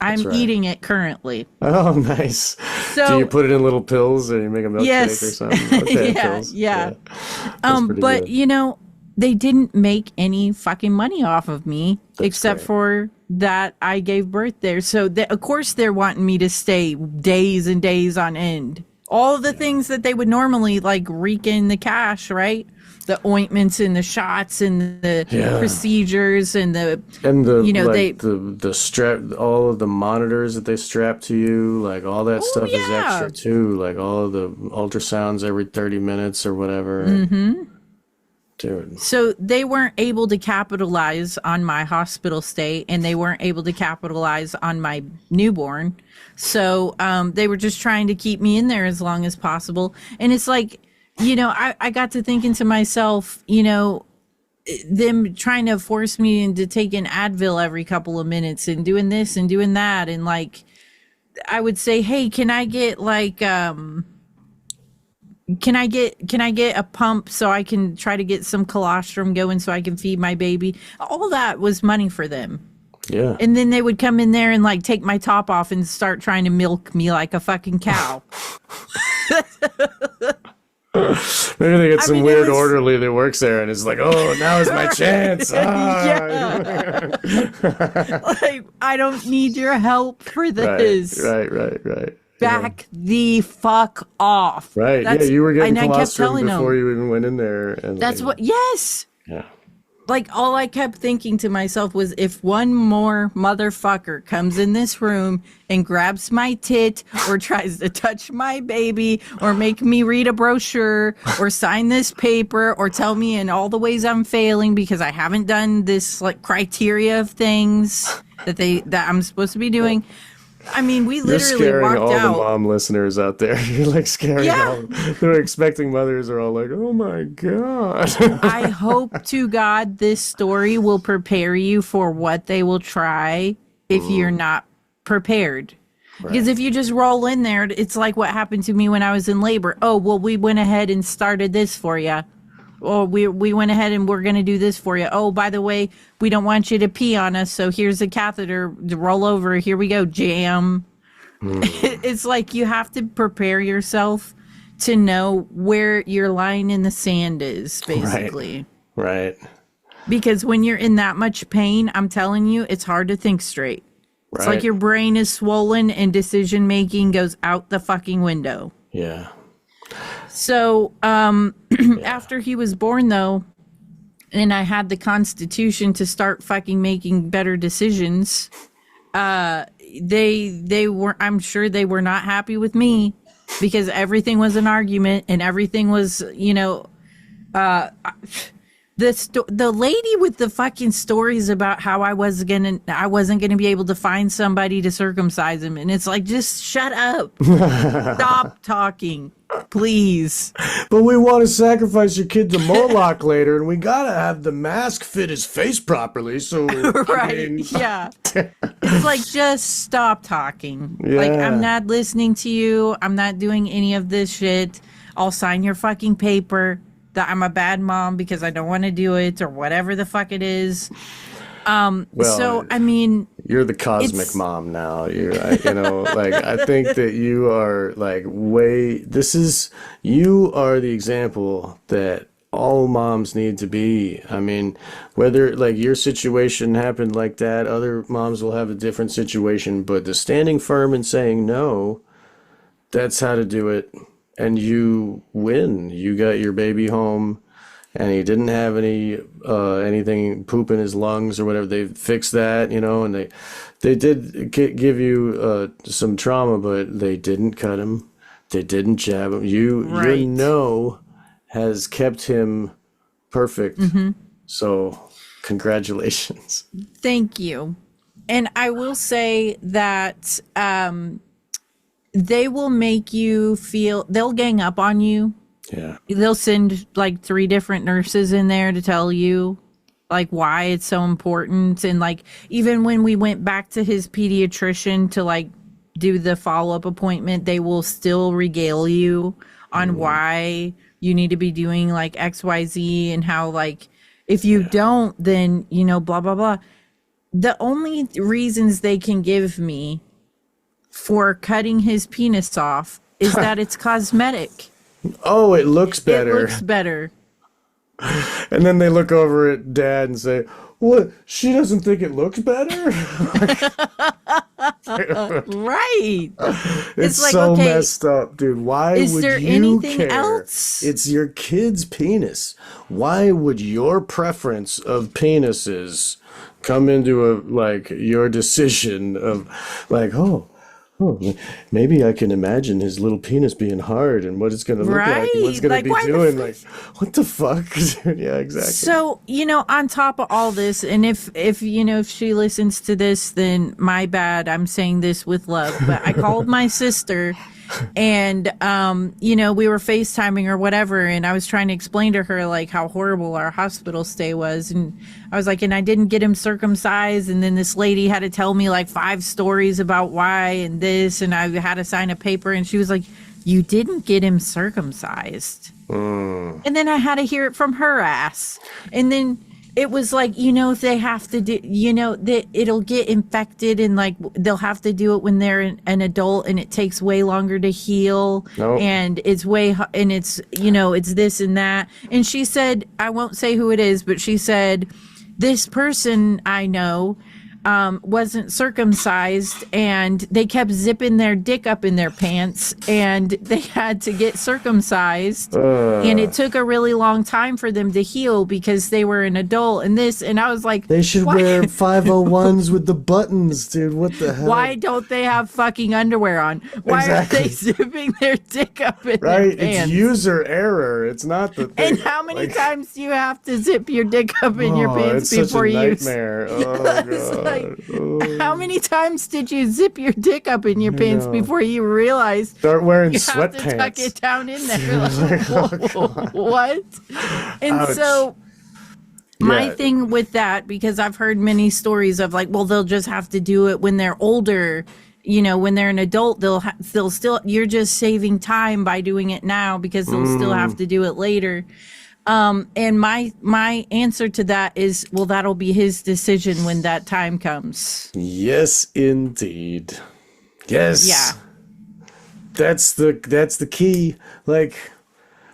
[SPEAKER 4] I'm
[SPEAKER 5] right.
[SPEAKER 4] eating it currently.
[SPEAKER 5] Oh, nice.
[SPEAKER 4] So,
[SPEAKER 5] do you put it in little pills or you make a milkshake
[SPEAKER 4] yes.
[SPEAKER 5] or something? Okay,
[SPEAKER 4] yeah,
[SPEAKER 5] pills.
[SPEAKER 4] yeah.
[SPEAKER 5] But
[SPEAKER 4] good. They didn't make any fucking money off of me.
[SPEAKER 5] That's
[SPEAKER 4] except
[SPEAKER 5] great.
[SPEAKER 4] for that I gave birth there. So of course they're wanting me to stay days and days on end. All of the things that they would normally like rake in the cash, right? The ointments and the shots and the procedures and the
[SPEAKER 5] the strap, all of the monitors that they strap to you, like all that stuff is extra too. Like all of the ultrasounds every 30 minutes or whatever.
[SPEAKER 4] Mm-hmm.
[SPEAKER 5] Dude.
[SPEAKER 4] So they weren't able to capitalize on my hospital stay, and they weren't able to capitalize on my newborn. So they were just trying to keep me in there as long as possible. And it's like, I got to thinking to myself, them trying to force me into taking Advil every couple of minutes and doing this and doing that. And like, I would say, hey, can I get like, can I get a pump so I can try to get some colostrum going so I can feed my baby? All that was money for them.
[SPEAKER 5] Yeah.
[SPEAKER 4] And then they would come in there and like take my top off and start trying to milk me like a fucking cow.
[SPEAKER 5] Maybe they get some weird orderly that works there and is like, oh, now is my chance.
[SPEAKER 4] Like, I don't need your help for this.
[SPEAKER 5] Right.
[SPEAKER 4] Back the fuck off.
[SPEAKER 5] Right. You were getting colostrum before
[SPEAKER 4] them,
[SPEAKER 5] you even went in there. And
[SPEAKER 4] that's what. Yes.
[SPEAKER 5] Yeah.
[SPEAKER 4] Like, all I kept thinking to myself was, if one more motherfucker comes in this room and grabs my tit or tries to touch my baby or make me read a brochure or sign this paper or tell me in all the ways I'm failing because I haven't done this like criteria of things that I'm supposed to be doing. I mean, we literally
[SPEAKER 5] You're
[SPEAKER 4] walked
[SPEAKER 5] scaring all
[SPEAKER 4] out.
[SPEAKER 5] the mom listeners out there. You're like scaring all. They're expecting mothers are all like, oh my God.
[SPEAKER 4] I hope to God this story will prepare you for what they will try if you're not prepared. Right. Because if you just roll in there, it's like what happened to me when I was in labor. Oh, well, we went ahead and started this for you. Oh, we went ahead and we're going to do this for you. Oh, by the way, we don't want you to pee on us, so here's a catheter to roll over. Here we go, jam. It's like you have to prepare yourself to know where your line in the sand is, basically.
[SPEAKER 5] Right.
[SPEAKER 4] Because when you're in that much pain, I'm telling you, it's hard to think straight. Right. It's like your brain is swollen and decision making goes out the fucking window.
[SPEAKER 5] Yeah.
[SPEAKER 4] So after he was born, though, and I had the constitution to start fucking making better decisions, they were, I'm sure they were not happy with me because everything was an argument and everything was, the lady with the fucking stories about how I wasn't gonna be able to find somebody to circumcise him, and it's like, just shut up. Stop talking, please.
[SPEAKER 5] But we want to sacrifice your kid to Moloch later, and we gotta have the mask fit his face properly. So
[SPEAKER 4] right, yeah. It's like, just stop talking. Yeah. Like, I'm not listening to you. I'm not doing any of this shit. I'll sign your fucking paper that I'm a bad mom because I don't want to do it or whatever the fuck it is. So, I mean,
[SPEAKER 5] you're the cosmic mom now. I think that you are like you are the example that all moms need to be. I mean, whether like your situation happened like that, other moms will have a different situation, but the standing firm and saying no, that's how to do it. And you win. You got your baby home, and he didn't have anything poop in his lungs or whatever. They fixed that, and they did give you some trauma, but they didn't cut him. They didn't jab him. Your no has kept him perfect. Mm-hmm. So congratulations.
[SPEAKER 4] Thank you. And I will say that they will make you feel, they'll gang up on you
[SPEAKER 5] Yeah.
[SPEAKER 4] They'll send like 3 different nurses in there to tell you like why it's so important. And like even when we went back to his pediatrician to like do the follow-up appointment, they will still regale you on why you need to be doing like XYZ and how like if you don't, then you know, blah blah blah. The only reasons they can give me for cutting his penis off is that it's cosmetic.
[SPEAKER 5] Oh, it looks better.
[SPEAKER 4] It looks better.
[SPEAKER 5] And then they look over at Dad and say, "What? She doesn't think it looks better?"
[SPEAKER 4] Right.
[SPEAKER 5] It's
[SPEAKER 4] like,
[SPEAKER 5] so
[SPEAKER 4] okay,
[SPEAKER 5] messed up, dude. Why
[SPEAKER 4] is
[SPEAKER 5] would
[SPEAKER 4] there
[SPEAKER 5] you
[SPEAKER 4] anything
[SPEAKER 5] care?
[SPEAKER 4] else?
[SPEAKER 5] It's your kid's penis. Why would your preference of penises come into your decision of like, oh, maybe I can imagine his little penis being hard and what it's going to look like and what it's going
[SPEAKER 4] Like,
[SPEAKER 5] to
[SPEAKER 4] why
[SPEAKER 5] be
[SPEAKER 4] the
[SPEAKER 5] doing. Like, what the fuck? Yeah, exactly.
[SPEAKER 4] So, you know, on top of all this, and if you know, if she listens to this, then my bad. I'm saying this with love, but I called my sister and, you know, we were FaceTiming or whatever. And I was trying to explain to her like how horrible our hospital stay was. And I was like, and I didn't get him circumcised. And then this lady had to tell me like 5 stories about why and this. And I had to sign a paper. And she was like, you didn't get him circumcised. And then I had to hear it from her ass. And then it was like, you know, if they have to do, you know, that it'll get infected and like they'll have to do it when they're an adult and it takes way longer to heal.
[SPEAKER 5] Nope.
[SPEAKER 4] And it's and it's, you know, it's this and that. And she said, I won't say who it is, but she said, this person I know wasn't circumcised and they kept zipping their dick up in their pants and they had to get circumcised and it took a really long time for them to heal because they were an adult and this, and I was like,
[SPEAKER 5] they should
[SPEAKER 4] why?
[SPEAKER 5] wear 501s with the buttons, dude. What the hell?
[SPEAKER 4] Why don't they have fucking underwear on? Why
[SPEAKER 5] Exactly.
[SPEAKER 4] are they zipping their dick up in
[SPEAKER 5] Right?
[SPEAKER 4] their pants?
[SPEAKER 5] It's user error. It's not the thing.
[SPEAKER 4] And how many times do you have to zip your dick up in your pants
[SPEAKER 5] it's
[SPEAKER 4] before
[SPEAKER 5] such a
[SPEAKER 4] you
[SPEAKER 5] nightmare.
[SPEAKER 4] It's
[SPEAKER 5] God.
[SPEAKER 4] like, how many times did you zip your dick up in your pants before you realized
[SPEAKER 5] Start wearing
[SPEAKER 4] you have to tuck
[SPEAKER 5] sweatpants.
[SPEAKER 4] it down in there? Like, what? And
[SPEAKER 5] Ouch.
[SPEAKER 4] so my
[SPEAKER 5] Yeah.
[SPEAKER 4] thing with that, because I've heard many stories of like, well, they'll just have to do it when they're older. You know, when they're an adult, they'll still, you're just saving time by doing it now because they'll still have to do it later. And my answer to that is, well, that'll be his decision when that time comes.
[SPEAKER 5] Yes, indeed. Yes.
[SPEAKER 4] Yeah.
[SPEAKER 5] That's the key. Like,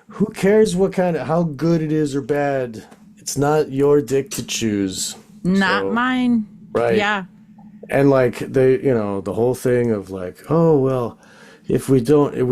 [SPEAKER 5] who cares how good it is or bad? It's not your dick to choose.
[SPEAKER 4] Not mine.
[SPEAKER 5] Right.
[SPEAKER 4] Yeah.
[SPEAKER 5] And like the whole thing of like, oh well, if we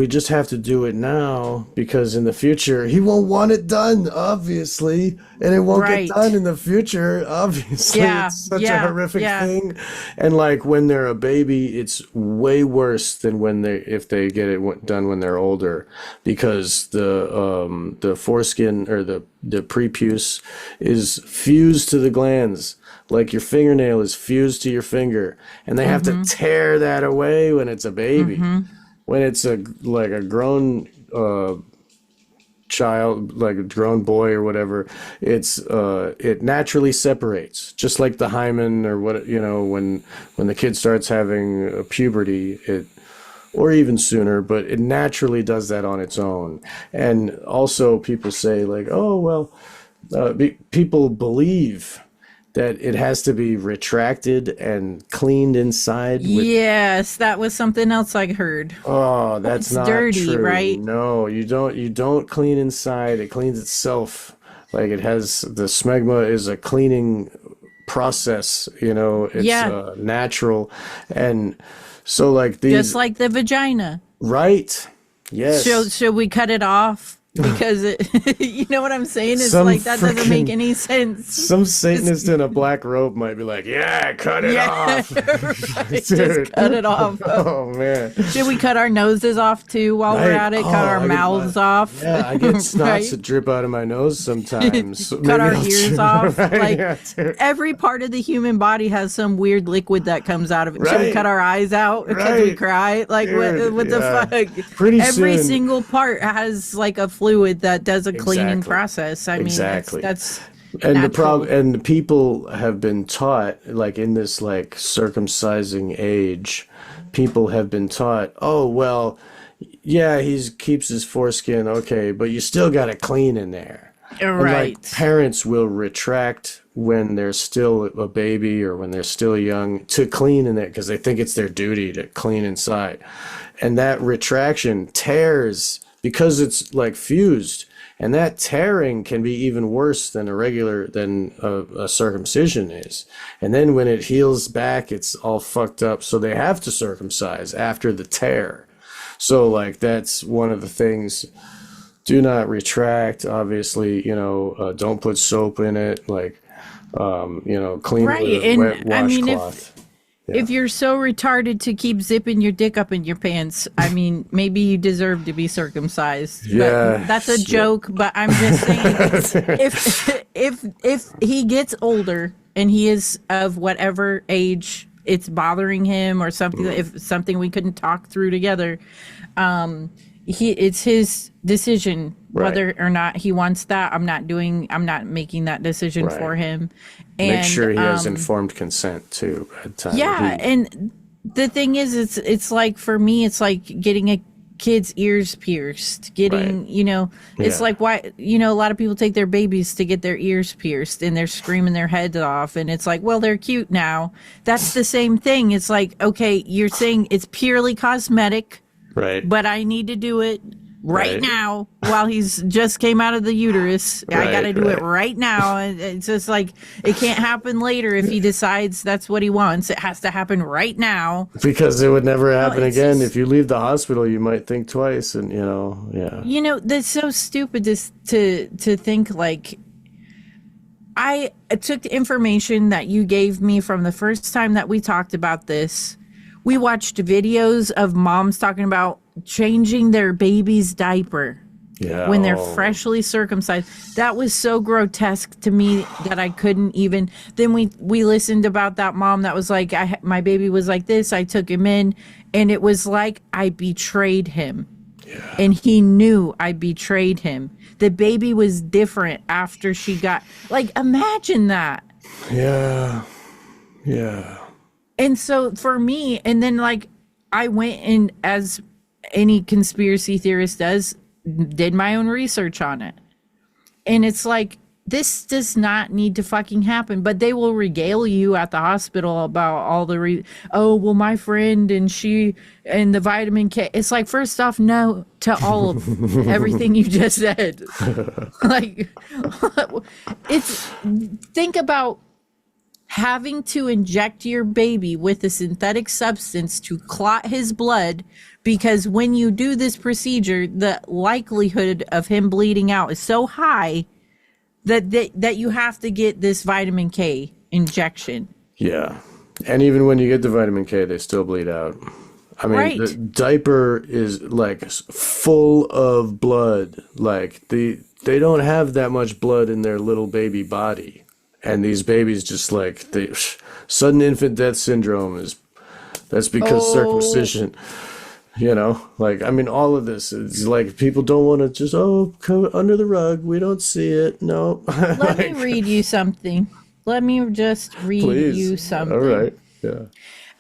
[SPEAKER 5] just have to do it now because in the future he won't want it done, obviously, and it won't
[SPEAKER 4] Right.
[SPEAKER 5] get done in the future, obviously.
[SPEAKER 4] Yeah,
[SPEAKER 5] It's such
[SPEAKER 4] yeah,
[SPEAKER 5] a horrific
[SPEAKER 4] yeah.
[SPEAKER 5] thing. And like when they're a baby, it's way worse than if they get it done when they're older, because the foreskin or the prepuce is fused to the glands. Like your fingernail is fused to your finger, and they have to tear that away when it's a baby. When it's a grown child, like a grown boy or whatever, it naturally separates, just like the hymen or what, you know, when the kid starts having puberty, or even sooner, but it naturally does that on its own. And also people say like, oh well, people believe that it has to be retracted and cleaned inside.
[SPEAKER 4] Yes, that was something else I heard.
[SPEAKER 5] Oh, that's
[SPEAKER 4] It's
[SPEAKER 5] not
[SPEAKER 4] dirty,
[SPEAKER 5] true.
[SPEAKER 4] right?
[SPEAKER 5] No, you don't clean inside. It cleans itself. Like the smegma is a cleaning process, you know, it's natural. And so like these,
[SPEAKER 4] Just like the vagina.
[SPEAKER 5] right. Yes.
[SPEAKER 4] Should we cut it off? Because you know what I'm saying? It's
[SPEAKER 5] Some
[SPEAKER 4] like that doesn't make
[SPEAKER 5] frickin-
[SPEAKER 4] any sense.
[SPEAKER 5] Some Satanist in a black robe might be like, yeah, cut it off.
[SPEAKER 4] Right,
[SPEAKER 5] Dude.
[SPEAKER 4] just cut it off.
[SPEAKER 5] Oh, man.
[SPEAKER 4] Should we cut our noses off too while we're
[SPEAKER 5] Right.
[SPEAKER 4] at it? Cut
[SPEAKER 5] Oh,
[SPEAKER 4] our
[SPEAKER 5] I get
[SPEAKER 4] mouths off.
[SPEAKER 5] Yeah, I get snots
[SPEAKER 4] Right?
[SPEAKER 5] that drip out of my nose sometimes. So
[SPEAKER 4] Cut
[SPEAKER 5] maybe
[SPEAKER 4] our
[SPEAKER 5] I'll
[SPEAKER 4] ears
[SPEAKER 5] trim-
[SPEAKER 4] off.
[SPEAKER 5] Right,
[SPEAKER 4] Like
[SPEAKER 5] yeah, dude.
[SPEAKER 4] every part of the human body has some weird liquid that comes out of it. Should we
[SPEAKER 5] Right.
[SPEAKER 4] cut our eyes out because we
[SPEAKER 5] Right.
[SPEAKER 4] cry? Like
[SPEAKER 5] Dude,
[SPEAKER 4] what
[SPEAKER 5] yeah.
[SPEAKER 4] the fuck?
[SPEAKER 5] Pretty
[SPEAKER 4] Every
[SPEAKER 5] soon-
[SPEAKER 4] single part has like a fluid that does a cleaning
[SPEAKER 5] Exactly.
[SPEAKER 4] process. I mean,
[SPEAKER 5] Exactly.
[SPEAKER 4] that's
[SPEAKER 5] And the
[SPEAKER 4] natural.
[SPEAKER 5] problem, and people have been taught, like in this like circumcising age, people have been taught, oh well, yeah, he keeps his foreskin, okay, but you still got to clean in there. And
[SPEAKER 4] Right.
[SPEAKER 5] like parents will retract when they're still a baby or when they're still young to clean in it because they think it's their duty to clean inside. And that retraction tears because it's like fused. And that tearing can be even worse than a circumcision is. And then when it heals back, it's all fucked up. So they have to circumcise after the tear. So like that's one of the things. Do not retract. Obviously, don't put soap in it. Like, clean
[SPEAKER 4] Right,
[SPEAKER 5] with a
[SPEAKER 4] and
[SPEAKER 5] wet
[SPEAKER 4] I mean,
[SPEAKER 5] washcloth.
[SPEAKER 4] if you're so retarded to keep zipping your dick up in your pants, I mean, maybe you deserve to be circumcised.
[SPEAKER 5] Yeah,
[SPEAKER 4] But that's a joke. But I'm just saying, if he gets older and he is of whatever age it's bothering him or something, if something we couldn't talk through together, it's his decision whether or not he wants that. I'm not making that decision
[SPEAKER 5] Right.
[SPEAKER 4] for him.
[SPEAKER 5] Make
[SPEAKER 4] And
[SPEAKER 5] sure he has informed consent too at time.
[SPEAKER 4] yeah, and the thing is, it's like for me, it's like getting a kid's ears pierced. Getting, it's
[SPEAKER 5] Yeah.
[SPEAKER 4] like why a lot of people take their babies to get their ears pierced, and they're screaming their heads off, and it's like, well, they're cute now. That's the same thing. It's like, okay, you're saying it's purely cosmetic,
[SPEAKER 5] Right.
[SPEAKER 4] but I need to do it right
[SPEAKER 5] Right.
[SPEAKER 4] now while he's just came out of the uterus. I got to do it
[SPEAKER 5] right.
[SPEAKER 4] right now. And it's just like, it can't happen later if he decides that's what he wants. It has to happen right now.
[SPEAKER 5] Because it would never happen
[SPEAKER 4] it's
[SPEAKER 5] again.
[SPEAKER 4] just-
[SPEAKER 5] If you leave the hospital, you might think twice, and yeah.
[SPEAKER 4] That's so stupid to think like, I took the information that you gave me from the first time that we talked about this. We watched videos of moms talking about changing their baby's diaper
[SPEAKER 5] Yeah.
[SPEAKER 4] when they're
[SPEAKER 5] oh.
[SPEAKER 4] freshly circumcised. That was so grotesque to me that I couldn't even. Then we listened about that mom that was like, my baby was like this. I took him in, and it was like I betrayed him. Yeah. And he knew I betrayed him. The baby was different after she got, like, imagine that.
[SPEAKER 5] Yeah. Yeah.
[SPEAKER 4] And so for me, and then like I went and, as any conspiracy theorist does, did my own research on it. And it's like, this does not need to fucking happen. But they will regale you at the hospital about all the oh, well, my friend and she and the vitamin K. It's like, first off, no to all of everything you just said. Like, think about having to inject your baby with a synthetic substance to clot his blood, because when you do this procedure, the likelihood of him bleeding out is so high that you have to get this vitamin K injection.
[SPEAKER 5] Yeah. And even when you get the vitamin K, they still bleed out. I mean,
[SPEAKER 4] Right.
[SPEAKER 5] the diaper is like full of blood. Like they don't have that much blood in their little baby body. And these babies just like sudden infant death syndrome that's because circumcision, like, I mean, all of this is like, people don't want to just, come under the rug. We don't see it. No.
[SPEAKER 4] Let me read you something. Let me just read
[SPEAKER 5] Please.
[SPEAKER 4] you something.
[SPEAKER 5] All right. Yeah.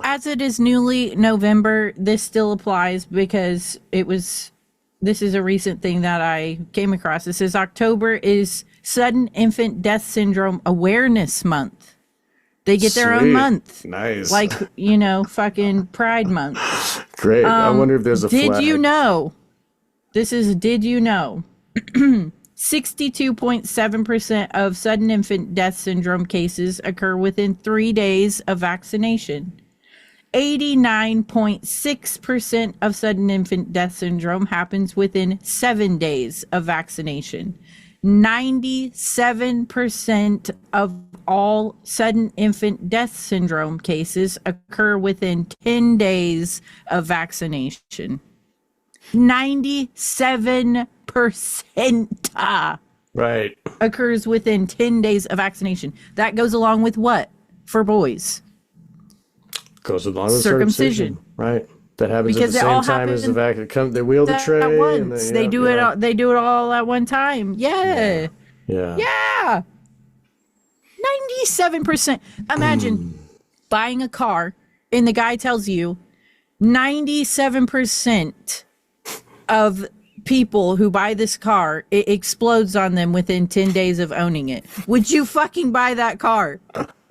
[SPEAKER 4] As it is newly November, this still applies because this is a recent thing that I came across. It says October is Sudden Infant Death Syndrome Awareness Month. They get their own
[SPEAKER 5] Sweet.
[SPEAKER 4] month.
[SPEAKER 5] Nice.
[SPEAKER 4] Like, fucking Pride Month.
[SPEAKER 5] Great. I wonder if there's a
[SPEAKER 4] Did
[SPEAKER 5] flag.
[SPEAKER 4] you know? This is Did you know? 62.7% of sudden infant death syndrome cases occur within 3 days of vaccination. 89.6% of sudden infant death syndrome happens within 7 days of vaccination. 97% of all sudden infant death syndrome cases occur within 10 days of vaccination. 97%
[SPEAKER 5] Right.
[SPEAKER 4] occurs within 10 days of vaccination. That goes along with what for boys?
[SPEAKER 5] Goes along with
[SPEAKER 4] Circumcision.
[SPEAKER 5] Right. That happens
[SPEAKER 4] Because
[SPEAKER 5] at
[SPEAKER 4] it
[SPEAKER 5] the
[SPEAKER 4] all
[SPEAKER 5] same time as the
[SPEAKER 4] happened
[SPEAKER 5] vac. They wheel the tray.
[SPEAKER 4] at
[SPEAKER 5] And
[SPEAKER 4] once. They do it. They do it all at one time. Yeah.
[SPEAKER 5] Yeah.
[SPEAKER 4] Yeah. 97%. Imagine buying a car and the guy tells you 97% of people who buy this car, it explodes on them within 10 days of owning it. Would you fucking buy that car?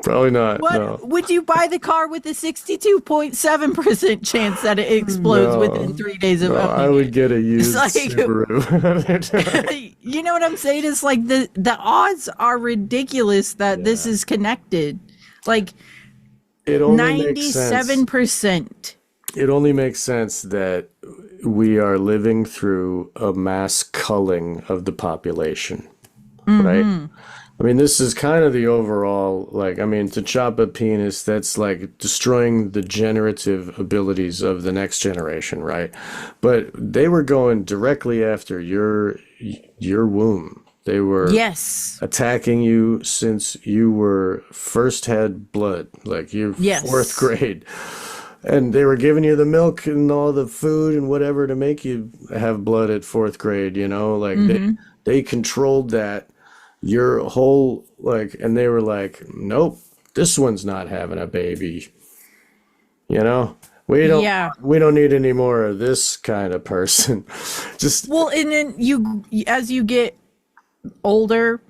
[SPEAKER 5] Probably not.
[SPEAKER 4] What
[SPEAKER 5] No.
[SPEAKER 4] would you buy the car with a 62.7% chance that it explodes
[SPEAKER 5] No.
[SPEAKER 4] within 3 days of
[SPEAKER 5] No,
[SPEAKER 4] owning
[SPEAKER 5] I would
[SPEAKER 4] it?
[SPEAKER 5] get a used
[SPEAKER 4] like-
[SPEAKER 5] Subaru.
[SPEAKER 4] You know what I'm saying? It's like the odds are ridiculous that this is connected. Like
[SPEAKER 5] It only makes sense.
[SPEAKER 4] 97%.
[SPEAKER 5] It only makes sense that we are living through a mass culling of the population, right? I mean, this is kind of the overall, like, I mean, to chop a penis, that's like destroying the generative abilities of the next generation, right? But they were going directly after your womb. They were attacking you since you were first had blood, like you're fourth grade. And they were giving you the milk and all the food and whatever to make you have blood at fourth grade, you know? Like they controlled that. Your whole, like, and they were like, nope, this one's not having a baby. You know? We don't need any more of this kind of person. Just
[SPEAKER 4] Well, and then as you get older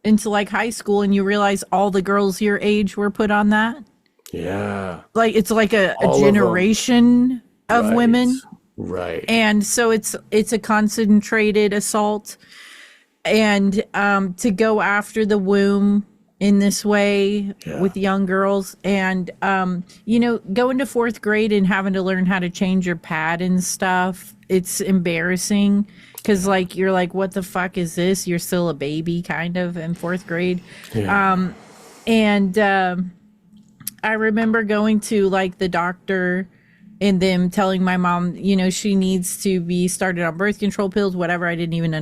[SPEAKER 4] into like high school and you realize all the girls your age were put on that.
[SPEAKER 5] Yeah.
[SPEAKER 4] Like it's like a
[SPEAKER 5] All
[SPEAKER 4] generation of women.
[SPEAKER 5] Right.
[SPEAKER 4] And so it's a concentrated assault. And to go after the womb in this way with young girls, and going to fourth grade and having to learn how to change your pad and stuff, it's embarrassing because like you're like, what the fuck is this? You're still a baby kind of in fourth grade. I remember going to like the doctor and them telling my mom, she needs to be started on birth control pills, whatever. I didn't even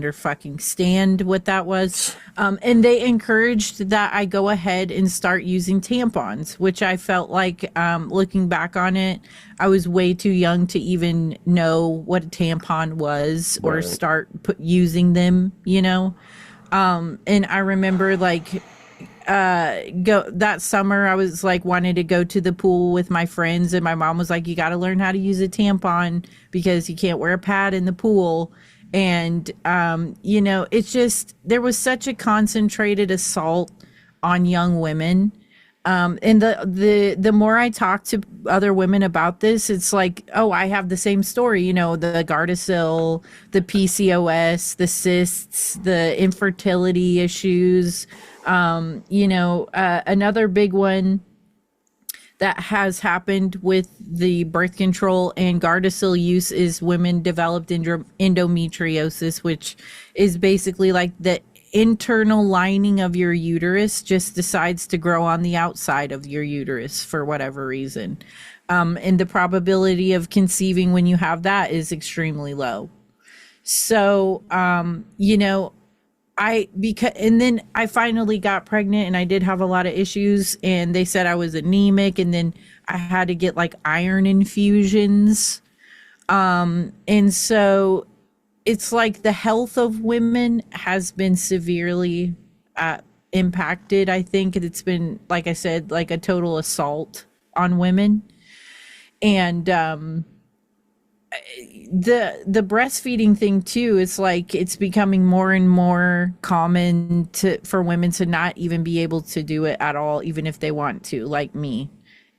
[SPEAKER 4] stand what that was. And they encouraged that I go ahead and start using tampons, which I felt like, looking back on it, I was way too young to even know what a tampon was or start using them, and I remember like, that summer I was like wanted to go to the pool with my friends, and my mom was like, you got to learn how to use a tampon because you can't wear a pad in the pool. And it's just, there was such a concentrated assault on young women. And the more I talk to other women about this, it's like, oh, I have the same story, the Gardasil, the PCOS, the cysts, the infertility issues. Another big one that has happened with the birth control and Gardasil use is women developed endometriosis, which is basically like the internal lining of your uterus just decides to grow on the outside of your uterus for whatever reason. And the probability of conceiving when you have that is extremely low. So, and then I finally got pregnant and I did have a lot of issues and they said I was anemic, and then I had to get like iron infusions. And so it's like the health of women has been severely impacted. I think it's been, like I said, like a total assault on women. And the breastfeeding thing too, it's like it's becoming more and more common for women to not even be able to do it at all, even if they want to, like me.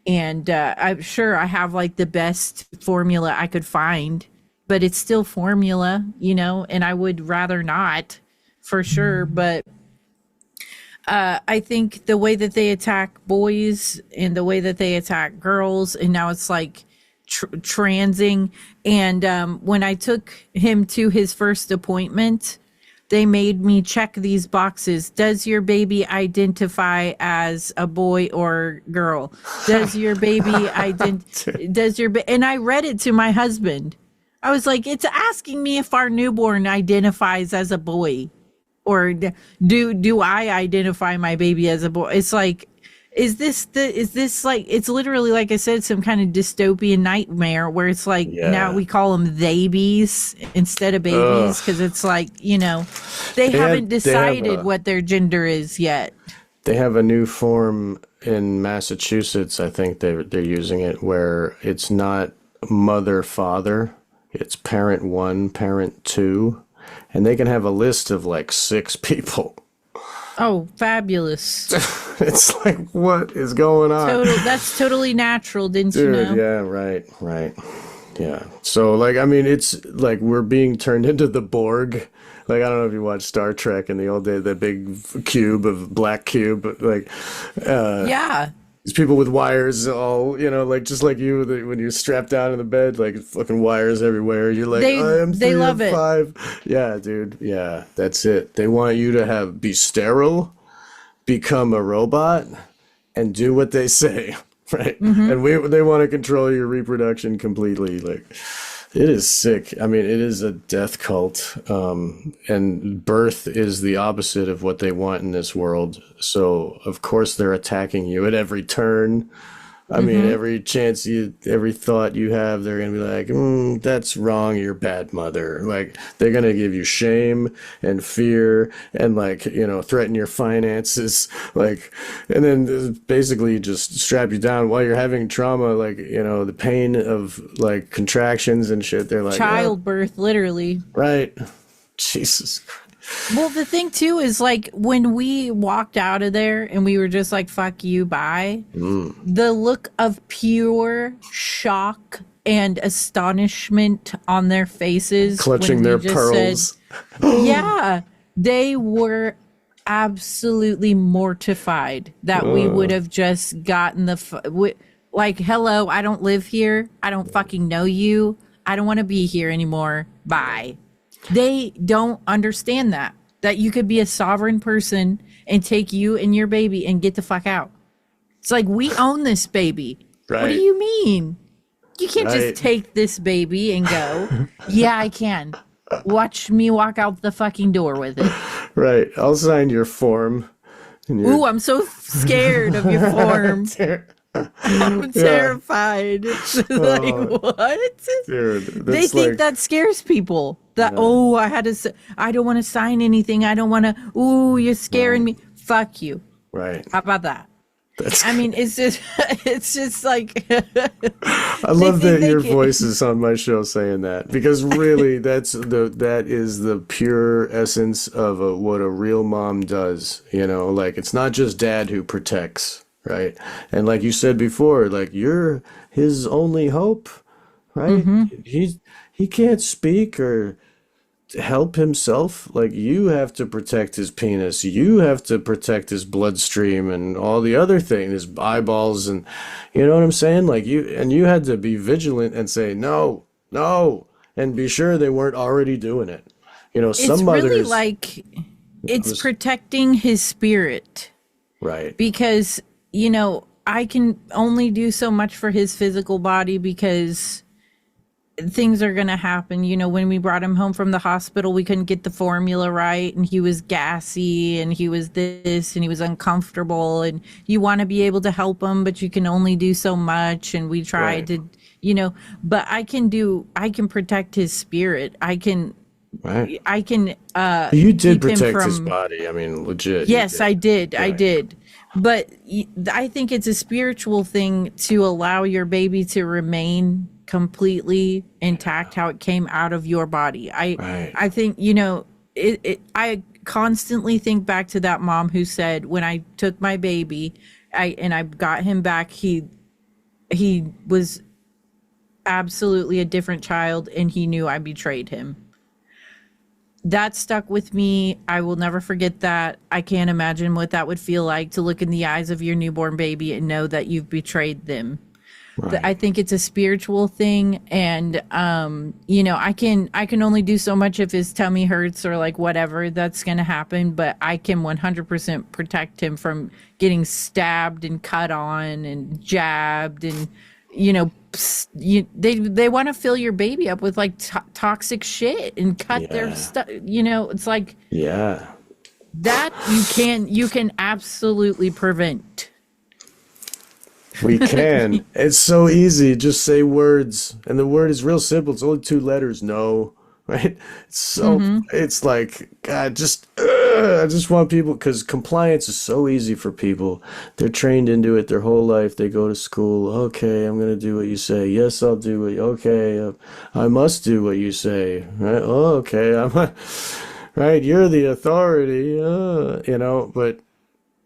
[SPEAKER 4] And I'm sure I have like the best formula I could find, but it's still formula, and I would rather not, for sure. But I think the way that they attack boys and the way that they attack girls, and now it's like transing. And when I took him to his first appointment, they made me check these boxes. Does your baby identify as a boy or girl? Does your baby and I read it to my husband. I was like, it's asking me if our newborn identifies as a boy, or do I identify my baby as a boy? It's like, is this like, it's literally, like I said, some kind of dystopian nightmare where it's like now we call them theybies instead of babies, because it's like, they haven't decided what their gender is yet.
[SPEAKER 5] They have a new form in Massachusetts, I think they're using it, where it's not mother, father, it's parent 1, parent 2, and they can have a list of like 6 people.
[SPEAKER 4] Oh, fabulous.
[SPEAKER 5] It's like, what is going on?
[SPEAKER 4] That's totally natural, didn't you know?
[SPEAKER 5] Yeah, right. Yeah. So, like, I mean, it's like we're being turned into the Borg. Like, I don't know if you watched Star Trek in the old days, that big black cube, like,
[SPEAKER 4] yeah.
[SPEAKER 5] These people with wires all, like, just like you, when you're strapped down in the bed, like, fucking wires everywhere. You're like, I am 3
[SPEAKER 4] love
[SPEAKER 5] of 5. Yeah, dude. Yeah, that's it. They want you to be sterile, become a robot, and do what they say, right? Mm-hmm. And they want to control your reproduction completely. Like, it is sick. I mean, it is a death cult. And birth is the opposite of what they want in this world. So, of course, they're attacking you at every turn. I mean, every thought you have, they're going to be like, that's wrong. You're a bad mother. Like, they're going to give you shame and fear and, like, threaten your finances. Like, and then basically just strap you down while you're having trauma, like, the pain of, like, contractions and shit. They're like,
[SPEAKER 4] childbirth, literally.
[SPEAKER 5] Right. Jesus Christ.
[SPEAKER 4] Well, the thing too is, like, when we walked out of there and we were just like, fuck you, bye, the look of pure shock and astonishment on their faces,
[SPEAKER 5] clutching their pearls.
[SPEAKER 4] Yeah, they were absolutely mortified that we would have just gotten like, hello, I don't live here. I don't fucking know you. I don't want to be here anymore. Bye. They don't understand that you could be a sovereign person and take you and your baby and get the fuck out. It's like, we own this baby. Right. What do you mean? You can't just take this baby and go. Yeah, I can. Watch me walk out the fucking door with it. Right.
[SPEAKER 5] I'll sign your form.
[SPEAKER 4] Ooh, I'm so scared of your form. I'm terrified. Like, what?
[SPEAKER 5] Dude,
[SPEAKER 4] they think that scares people. That, I don't want to sign anything. I don't want to, you're scaring me. Fuck you.
[SPEAKER 5] Right.
[SPEAKER 4] How about that? I mean, it's just like.
[SPEAKER 5] I love that your voice is on my show saying that, because really that is the pure essence of what a real mom does. Like, it's not just dad who protects. Right. And like you said before, like, you're his only hope, right? He can't speak or help himself. Like, you have to protect his penis. You have to protect his bloodstream and all the other things, his eyeballs. And you know what I'm saying? Like, you had to be vigilant and say, no, and be sure they weren't already doing it. Some mothers. It's really
[SPEAKER 4] like, it's protecting his spirit.
[SPEAKER 5] Right.
[SPEAKER 4] Because, I can only do so much for his physical body, because things are going to happen. When we brought him home from the hospital, we couldn't get the formula right, and he was gassy, and he was this, and he was uncomfortable, and you want to be able to help him, but you can only do so much. And we tried to, but I can protect his spirit. I can,
[SPEAKER 5] you did protect his body. I mean, legit.
[SPEAKER 4] Yes, I did. Right. I did. But I think it's a spiritual thing to allow your baby to remain completely intact, how it came out of your body. I think, I constantly think back to that mom who said, when I took my baby, I got him back, he was absolutely a different child, and he knew I betrayed him. That stuck with me. I will never forget that. I can't imagine what that would feel like, to look in the eyes of your newborn baby and know that you've betrayed them. Right. I think it's a spiritual thing, and I can only do so much if his tummy hurts or like whatever that's going to happen, but I can 100% protect him from getting stabbed and cut on and jabbed, and they want to fill your baby up with like toxic shit and cut their stuff. It's like that you can absolutely prevent.
[SPEAKER 5] We can. It's so easy. Just say words. And the word is real simple. It's only 2 letters. No. Right? It's so, it's like, God, I just want people, because compliance is so easy for people. They're trained into it their whole life. They go to school. Okay, I'm going to do what you say. Yes, I'll do it. Okay, I must do what you say. Right? Oh, okay. Right? You're the authority. But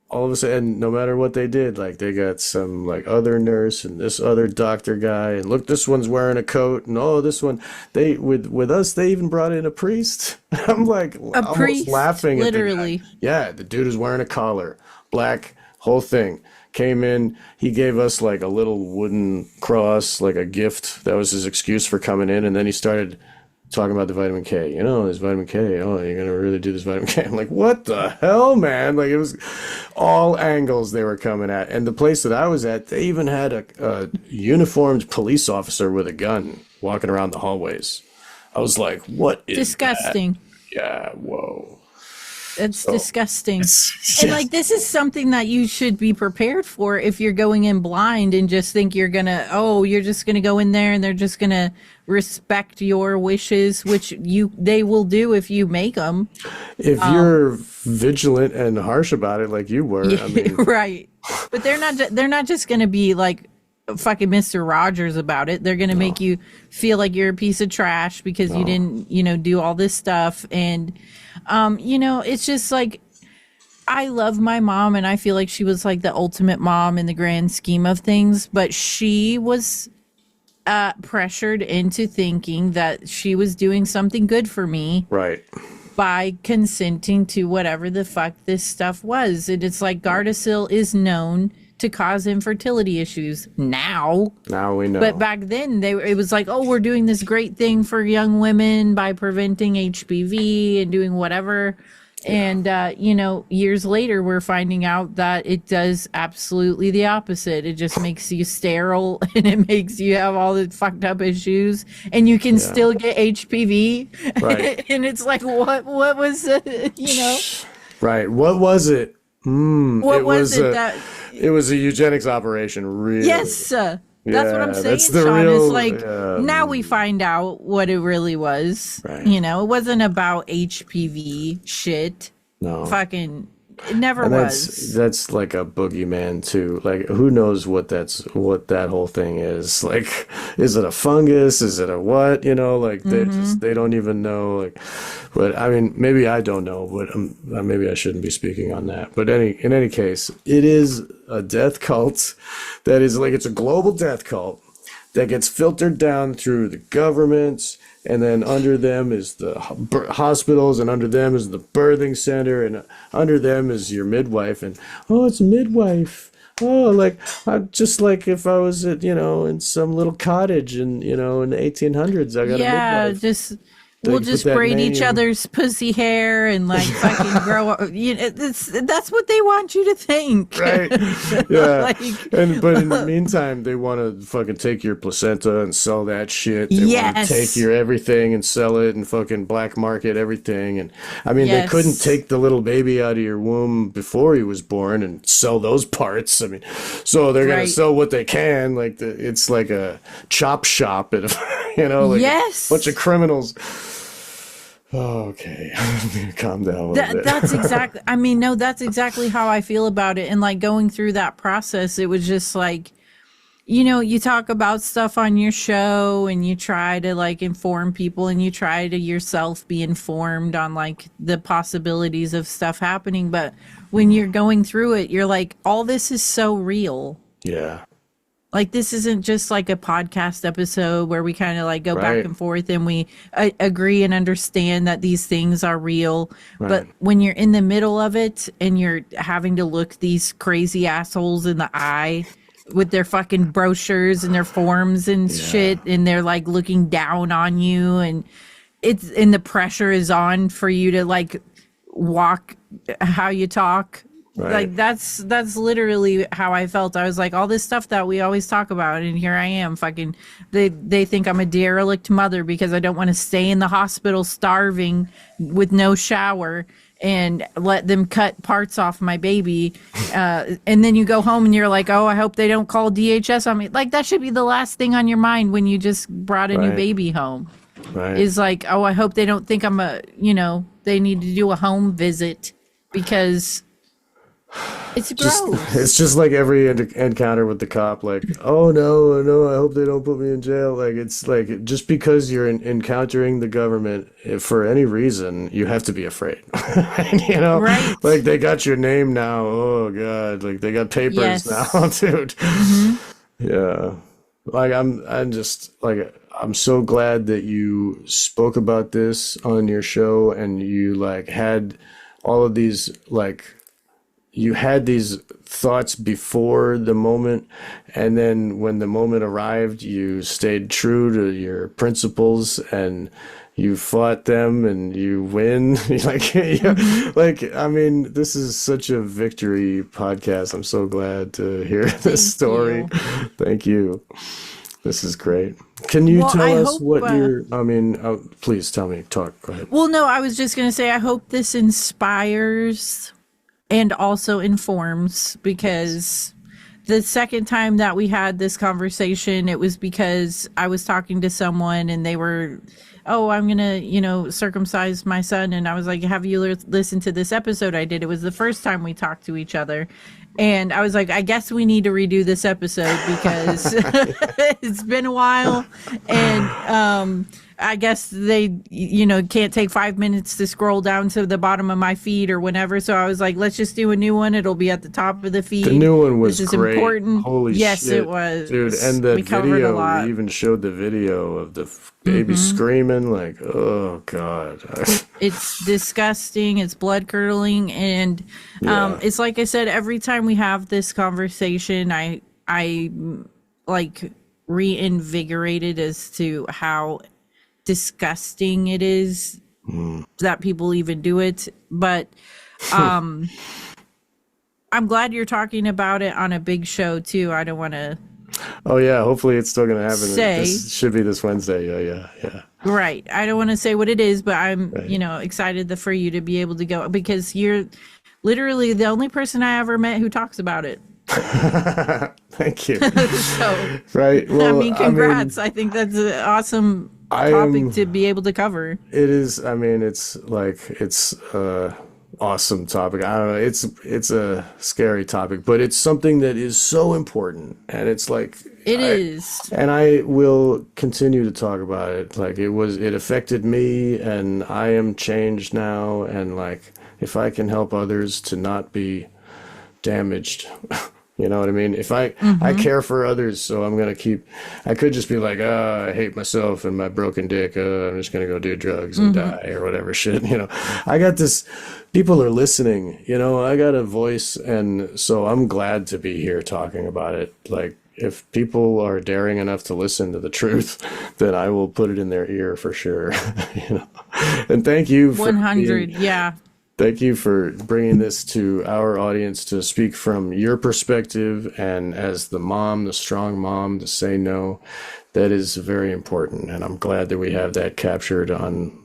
[SPEAKER 5] all of a sudden, no matter what they did, like they got some like other nurse and this other doctor guy, and look, this one's wearing a coat, and oh, this one, they with us, they even brought in a priest. I'm like almost
[SPEAKER 4] priest,
[SPEAKER 5] laughing
[SPEAKER 4] literally.
[SPEAKER 5] at the guy. Yeah, the dude is wearing a collar, black, whole thing. Came in, he gave us like a little wooden cross, like a gift. That was his excuse for coming in, and then he started talking about the vitamin K. This vitamin K. Oh, you're gonna really do this vitamin K? I'm like, what the hell, man? Like, it was all angles they were coming at. And the place that I was at, they even had a uniformed police officer with a gun walking around the hallways. I was like, what is
[SPEAKER 4] disgusting?
[SPEAKER 5] That? Yeah, whoa.
[SPEAKER 4] It's disgusting. And like, this is something that you should be prepared for if you're going in blind and just think you're just gonna go in there and they're just gonna respect your wishes, which they will do if you make them.
[SPEAKER 5] If you're vigilant and harsh about it, like you were,
[SPEAKER 4] Yeah,
[SPEAKER 5] I mean,
[SPEAKER 4] right. But they're not just gonna be like fucking Mr. Rogers about it. They're gonna make you feel like you're a piece of trash because you didn't, do all this stuff. And it's just like, I love my mom and I feel like she was like the ultimate mom in the grand scheme of things, but she was pressured into thinking that she was doing something good for me,
[SPEAKER 5] right,
[SPEAKER 4] by consenting to whatever the fuck this stuff was. And it's like, Gardasil is known to cause infertility issues now.
[SPEAKER 5] Now we know.
[SPEAKER 4] But back then, it was like, oh, we're doing this great thing for young women by preventing HPV and doing whatever. And, years later, we're finding out that it does absolutely the opposite. It just makes you sterile and it makes you have all the fucked up issues and you can still get HPV.
[SPEAKER 5] Right.
[SPEAKER 4] And it's like, what was,
[SPEAKER 5] Right. What was it?
[SPEAKER 4] What was it that...
[SPEAKER 5] It was a eugenics operation, really.
[SPEAKER 4] Yes, that's what I'm saying,
[SPEAKER 5] that's the
[SPEAKER 4] Sean.
[SPEAKER 5] real,
[SPEAKER 4] it's like, now we find out what it really was.
[SPEAKER 5] Right.
[SPEAKER 4] It wasn't about HPV shit.
[SPEAKER 5] No.
[SPEAKER 4] Fucking, it never
[SPEAKER 5] and
[SPEAKER 4] was.
[SPEAKER 5] That's like a boogeyman too. Like, who knows what that whole thing is? Like, is it a fungus? Is it a what? Like they don't even know. Like, but I mean, maybe I don't know, but maybe I shouldn't be speaking on that. But in any case, it is a death cult that is like, it's a global death cult that gets filtered down through the governments, and then under them is the hospitals, and under them is the birthing center, and under them is your midwife. And it's a midwife. Oh, like, just like if I was at, in some little cottage in, in the 1800s, I got a midwife.
[SPEAKER 4] We'll just braid each other's pussy hair and like fucking grow up. That's what they want you to think.
[SPEAKER 5] Right. Yeah. But in the meantime, they want to fucking take your placenta and sell that shit. They want to take your everything and sell it and fucking black market everything. And I mean, they couldn't take the little baby out of your womb before he was born and sell those parts. I mean, so they're going to sell what they can. Like, it's like a chop shop at a bunch of criminals. Okay, calm down a little bit.
[SPEAKER 4] That's exactly, that's exactly how I feel about it. And like, going through that process, it was just like, you talk about stuff on your show and you try to like inform people and you try to yourself be informed on like the possibilities of stuff happening. But when you're going through it, you're like, all this is so real.
[SPEAKER 5] Yeah.
[SPEAKER 4] Like, this isn't just like a podcast episode where we kind of like go back and forth and we agree and understand that these things are real. Right. But when you're in the middle of it and you're having to look these crazy assholes in the eye with their fucking brochures and their forms and shit, and they're like looking down on you, and the pressure is on for you to like walk how you talk
[SPEAKER 5] Right.
[SPEAKER 4] Like that's literally how I felt. I was like, all this stuff that we always talk about, and here I am, fucking. They think I'm a derelict mother because I don't want to stay in the hospital starving with no shower and let them cut parts off my baby. And then you go home and you're like, oh, I hope they don't call DHS on me. Like that should be the last thing on your mind when you just brought a new
[SPEAKER 5] Right.
[SPEAKER 4] baby home.
[SPEAKER 5] Right.
[SPEAKER 4] Is like, oh, I hope they don't think I'm they need to do a home visit because it's gross.
[SPEAKER 5] It's just like every encounter with the cop, like, oh no, I hope they don't put me in jail. Like, it's like, just because you're encountering the government for any reason, you have to be afraid.
[SPEAKER 4] Right.
[SPEAKER 5] Like they got your name now. Oh God, like they got papers
[SPEAKER 4] Yes.
[SPEAKER 5] now, dude. Yeah. Like I'm just like, I'm so glad that you spoke about this on your show and you like had all of these like, you had these thoughts before the moment, and then when the moment arrived, you stayed true to your principles and you fought them and you win. Like, like, I mean, this is such a victory podcast. I'm so glad to hear this story. Thank you. This is great. Can you tell us what please tell me, talk, go ahead.
[SPEAKER 4] Well, no, I was just going to say, I hope this inspires and also informs, because the second time that we had this conversation, it was because I was talking to someone and they were, oh, I'm going to, circumcise my son. And I was like, have you listened to this episode I did? It was the first time we talked to each other. And I was like, I guess we need to redo this episode because it's been a while. And I guess they, can't take 5 minutes to scroll down to the bottom of my feed or whatever. So I was like, let's just do a new one. It'll be at the top of the feed.
[SPEAKER 5] The new one was
[SPEAKER 4] this is
[SPEAKER 5] great.
[SPEAKER 4] Important.
[SPEAKER 5] Holy
[SPEAKER 4] yes,
[SPEAKER 5] shit.
[SPEAKER 4] It was.
[SPEAKER 5] Dude, and the
[SPEAKER 4] we covered a lot.
[SPEAKER 5] video, we even showed the video of the baby screaming like, oh God.
[SPEAKER 4] It's disgusting. It's blood curdling. And it's like I said, every time we have this conversation, I like reinvigorated as to how disgusting it is that people even do it. But I'm glad you're talking about it on a big show too. I don't want to
[SPEAKER 5] Oh yeah, hopefully it's still gonna happen.
[SPEAKER 4] say
[SPEAKER 5] This should be this Wednesday. Yeah.
[SPEAKER 4] right. I don't want to say what it is, but I'm excited for you to be able to go, because you're literally the only person I ever met who talks about it.
[SPEAKER 5] Thank you.
[SPEAKER 4] So
[SPEAKER 5] Right. Well,
[SPEAKER 4] I mean, congrats. I think that's an awesome topic to be able to cover.
[SPEAKER 5] It is. I mean, it's awesome topic. I don't know. It's a scary topic, but it's something that is so important, and it's like
[SPEAKER 4] it is.
[SPEAKER 5] And I will continue to talk about it. Like it affected me, and I am changed now. And like, if I can help others to not be damaged. You know what I mean? If I care for others, so I'm going to keep, I could just be like, I hate myself and my broken dick. I'm just going to go do drugs and die or whatever shit. I got this, people are listening, I got a voice. And so I'm glad to be here talking about it. Like, if people are daring enough to listen to the truth, then I will put it in their ear for sure. And thank you for
[SPEAKER 4] 100. Yeah.
[SPEAKER 5] Thank you for bringing this to our audience to speak from your perspective, and as the mom, the strong mom, to say no. That is very important, and I'm glad that we have that captured on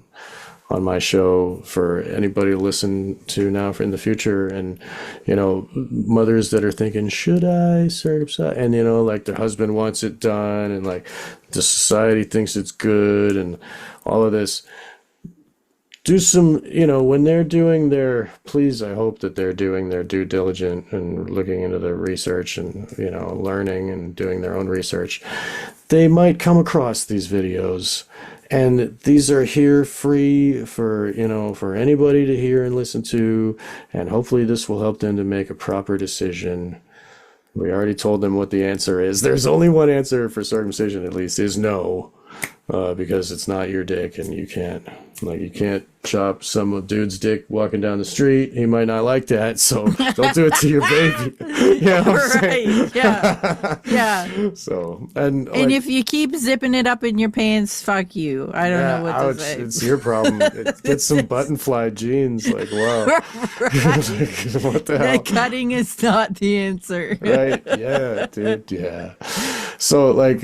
[SPEAKER 5] my show for anybody to listen to now for in the future. And mothers that are thinking, should I circumcise, and like their husband wants it done, and like the society thinks it's good, and all of this. Do some, when they're doing please, I hope that they're doing their due diligence and looking into their research and, learning and doing their own research. They might come across these videos, and these are here free for, for anybody to hear and listen to. And hopefully this will help them to make a proper decision. We already told them what the answer is. There's only one answer for circumcision, at least, is no. because it's not your dick, and you can't chop some dude's dick walking down the street. He might not like that, so don't do it to your baby. You know what I'm saying?
[SPEAKER 4] Right. Yeah. Yeah.
[SPEAKER 5] So, and
[SPEAKER 4] And if you keep zipping it up in your pants, fuck you. I don't know what to say.
[SPEAKER 5] it's your problem. Get some buttonfly jeans. Like, wow.
[SPEAKER 4] Right.
[SPEAKER 5] What the hell?
[SPEAKER 4] Cutting is not the answer.
[SPEAKER 5] Right? Yeah, dude. Yeah. So, like,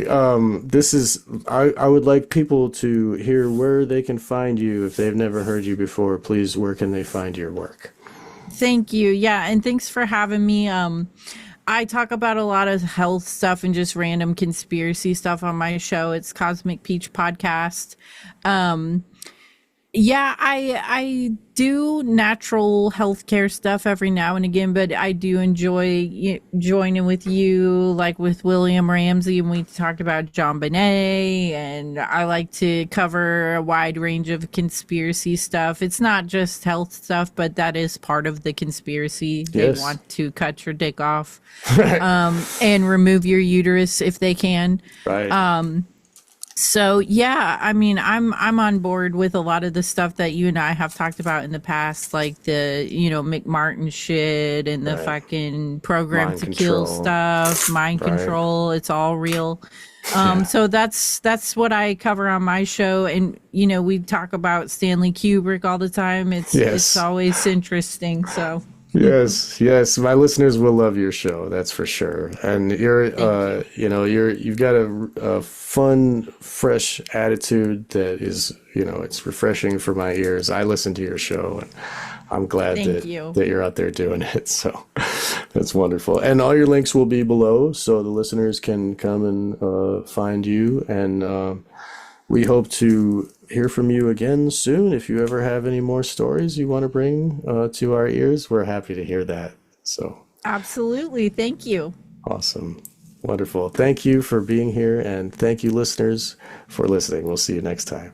[SPEAKER 5] this is. I would like people to hear where they can find you if they've never heard you before. Please, where can they find your work?
[SPEAKER 4] Thank you. Yeah, and thanks for having me. I talk about a lot of health stuff and just random conspiracy stuff on my show. It's Cosmic Peach Podcast. Yeah, I do natural healthcare stuff every now and again, but I do enjoy joining with you, like with William Ramsey, and we talked about John Bonet, and I like to cover a wide range of conspiracy stuff. It's not just health stuff, but that is part of the conspiracy. They want to cut your dick off, and remove your uterus if they can.
[SPEAKER 5] Right.
[SPEAKER 4] So yeah, I mean, I'm on board with a lot of the stuff that you and I have talked about in the past, like the McMartin shit and the fucking program
[SPEAKER 5] Mind
[SPEAKER 4] to
[SPEAKER 5] control.
[SPEAKER 4] kill stuff, mind control. It's all real. So that's what I cover on my show, and we talk about Stanley Kubrick all the time. It's always interesting. So.
[SPEAKER 5] Yes, my listeners will love your show, that's for sure. And you've got a fun, fresh attitude that is, it's refreshing for my ears. I listen to your show, and I'm glad that you're out there doing it. So that's wonderful. And all your links will be below, so the listeners can come and find you. And we hope to hear from you again soon. If you ever have any more stories you want to bring to our ears, we're happy to hear that. So
[SPEAKER 4] Absolutely. Thank you.
[SPEAKER 5] Awesome. Wonderful. Thank you for being here, and thank you, listeners, for listening. We'll see you next time.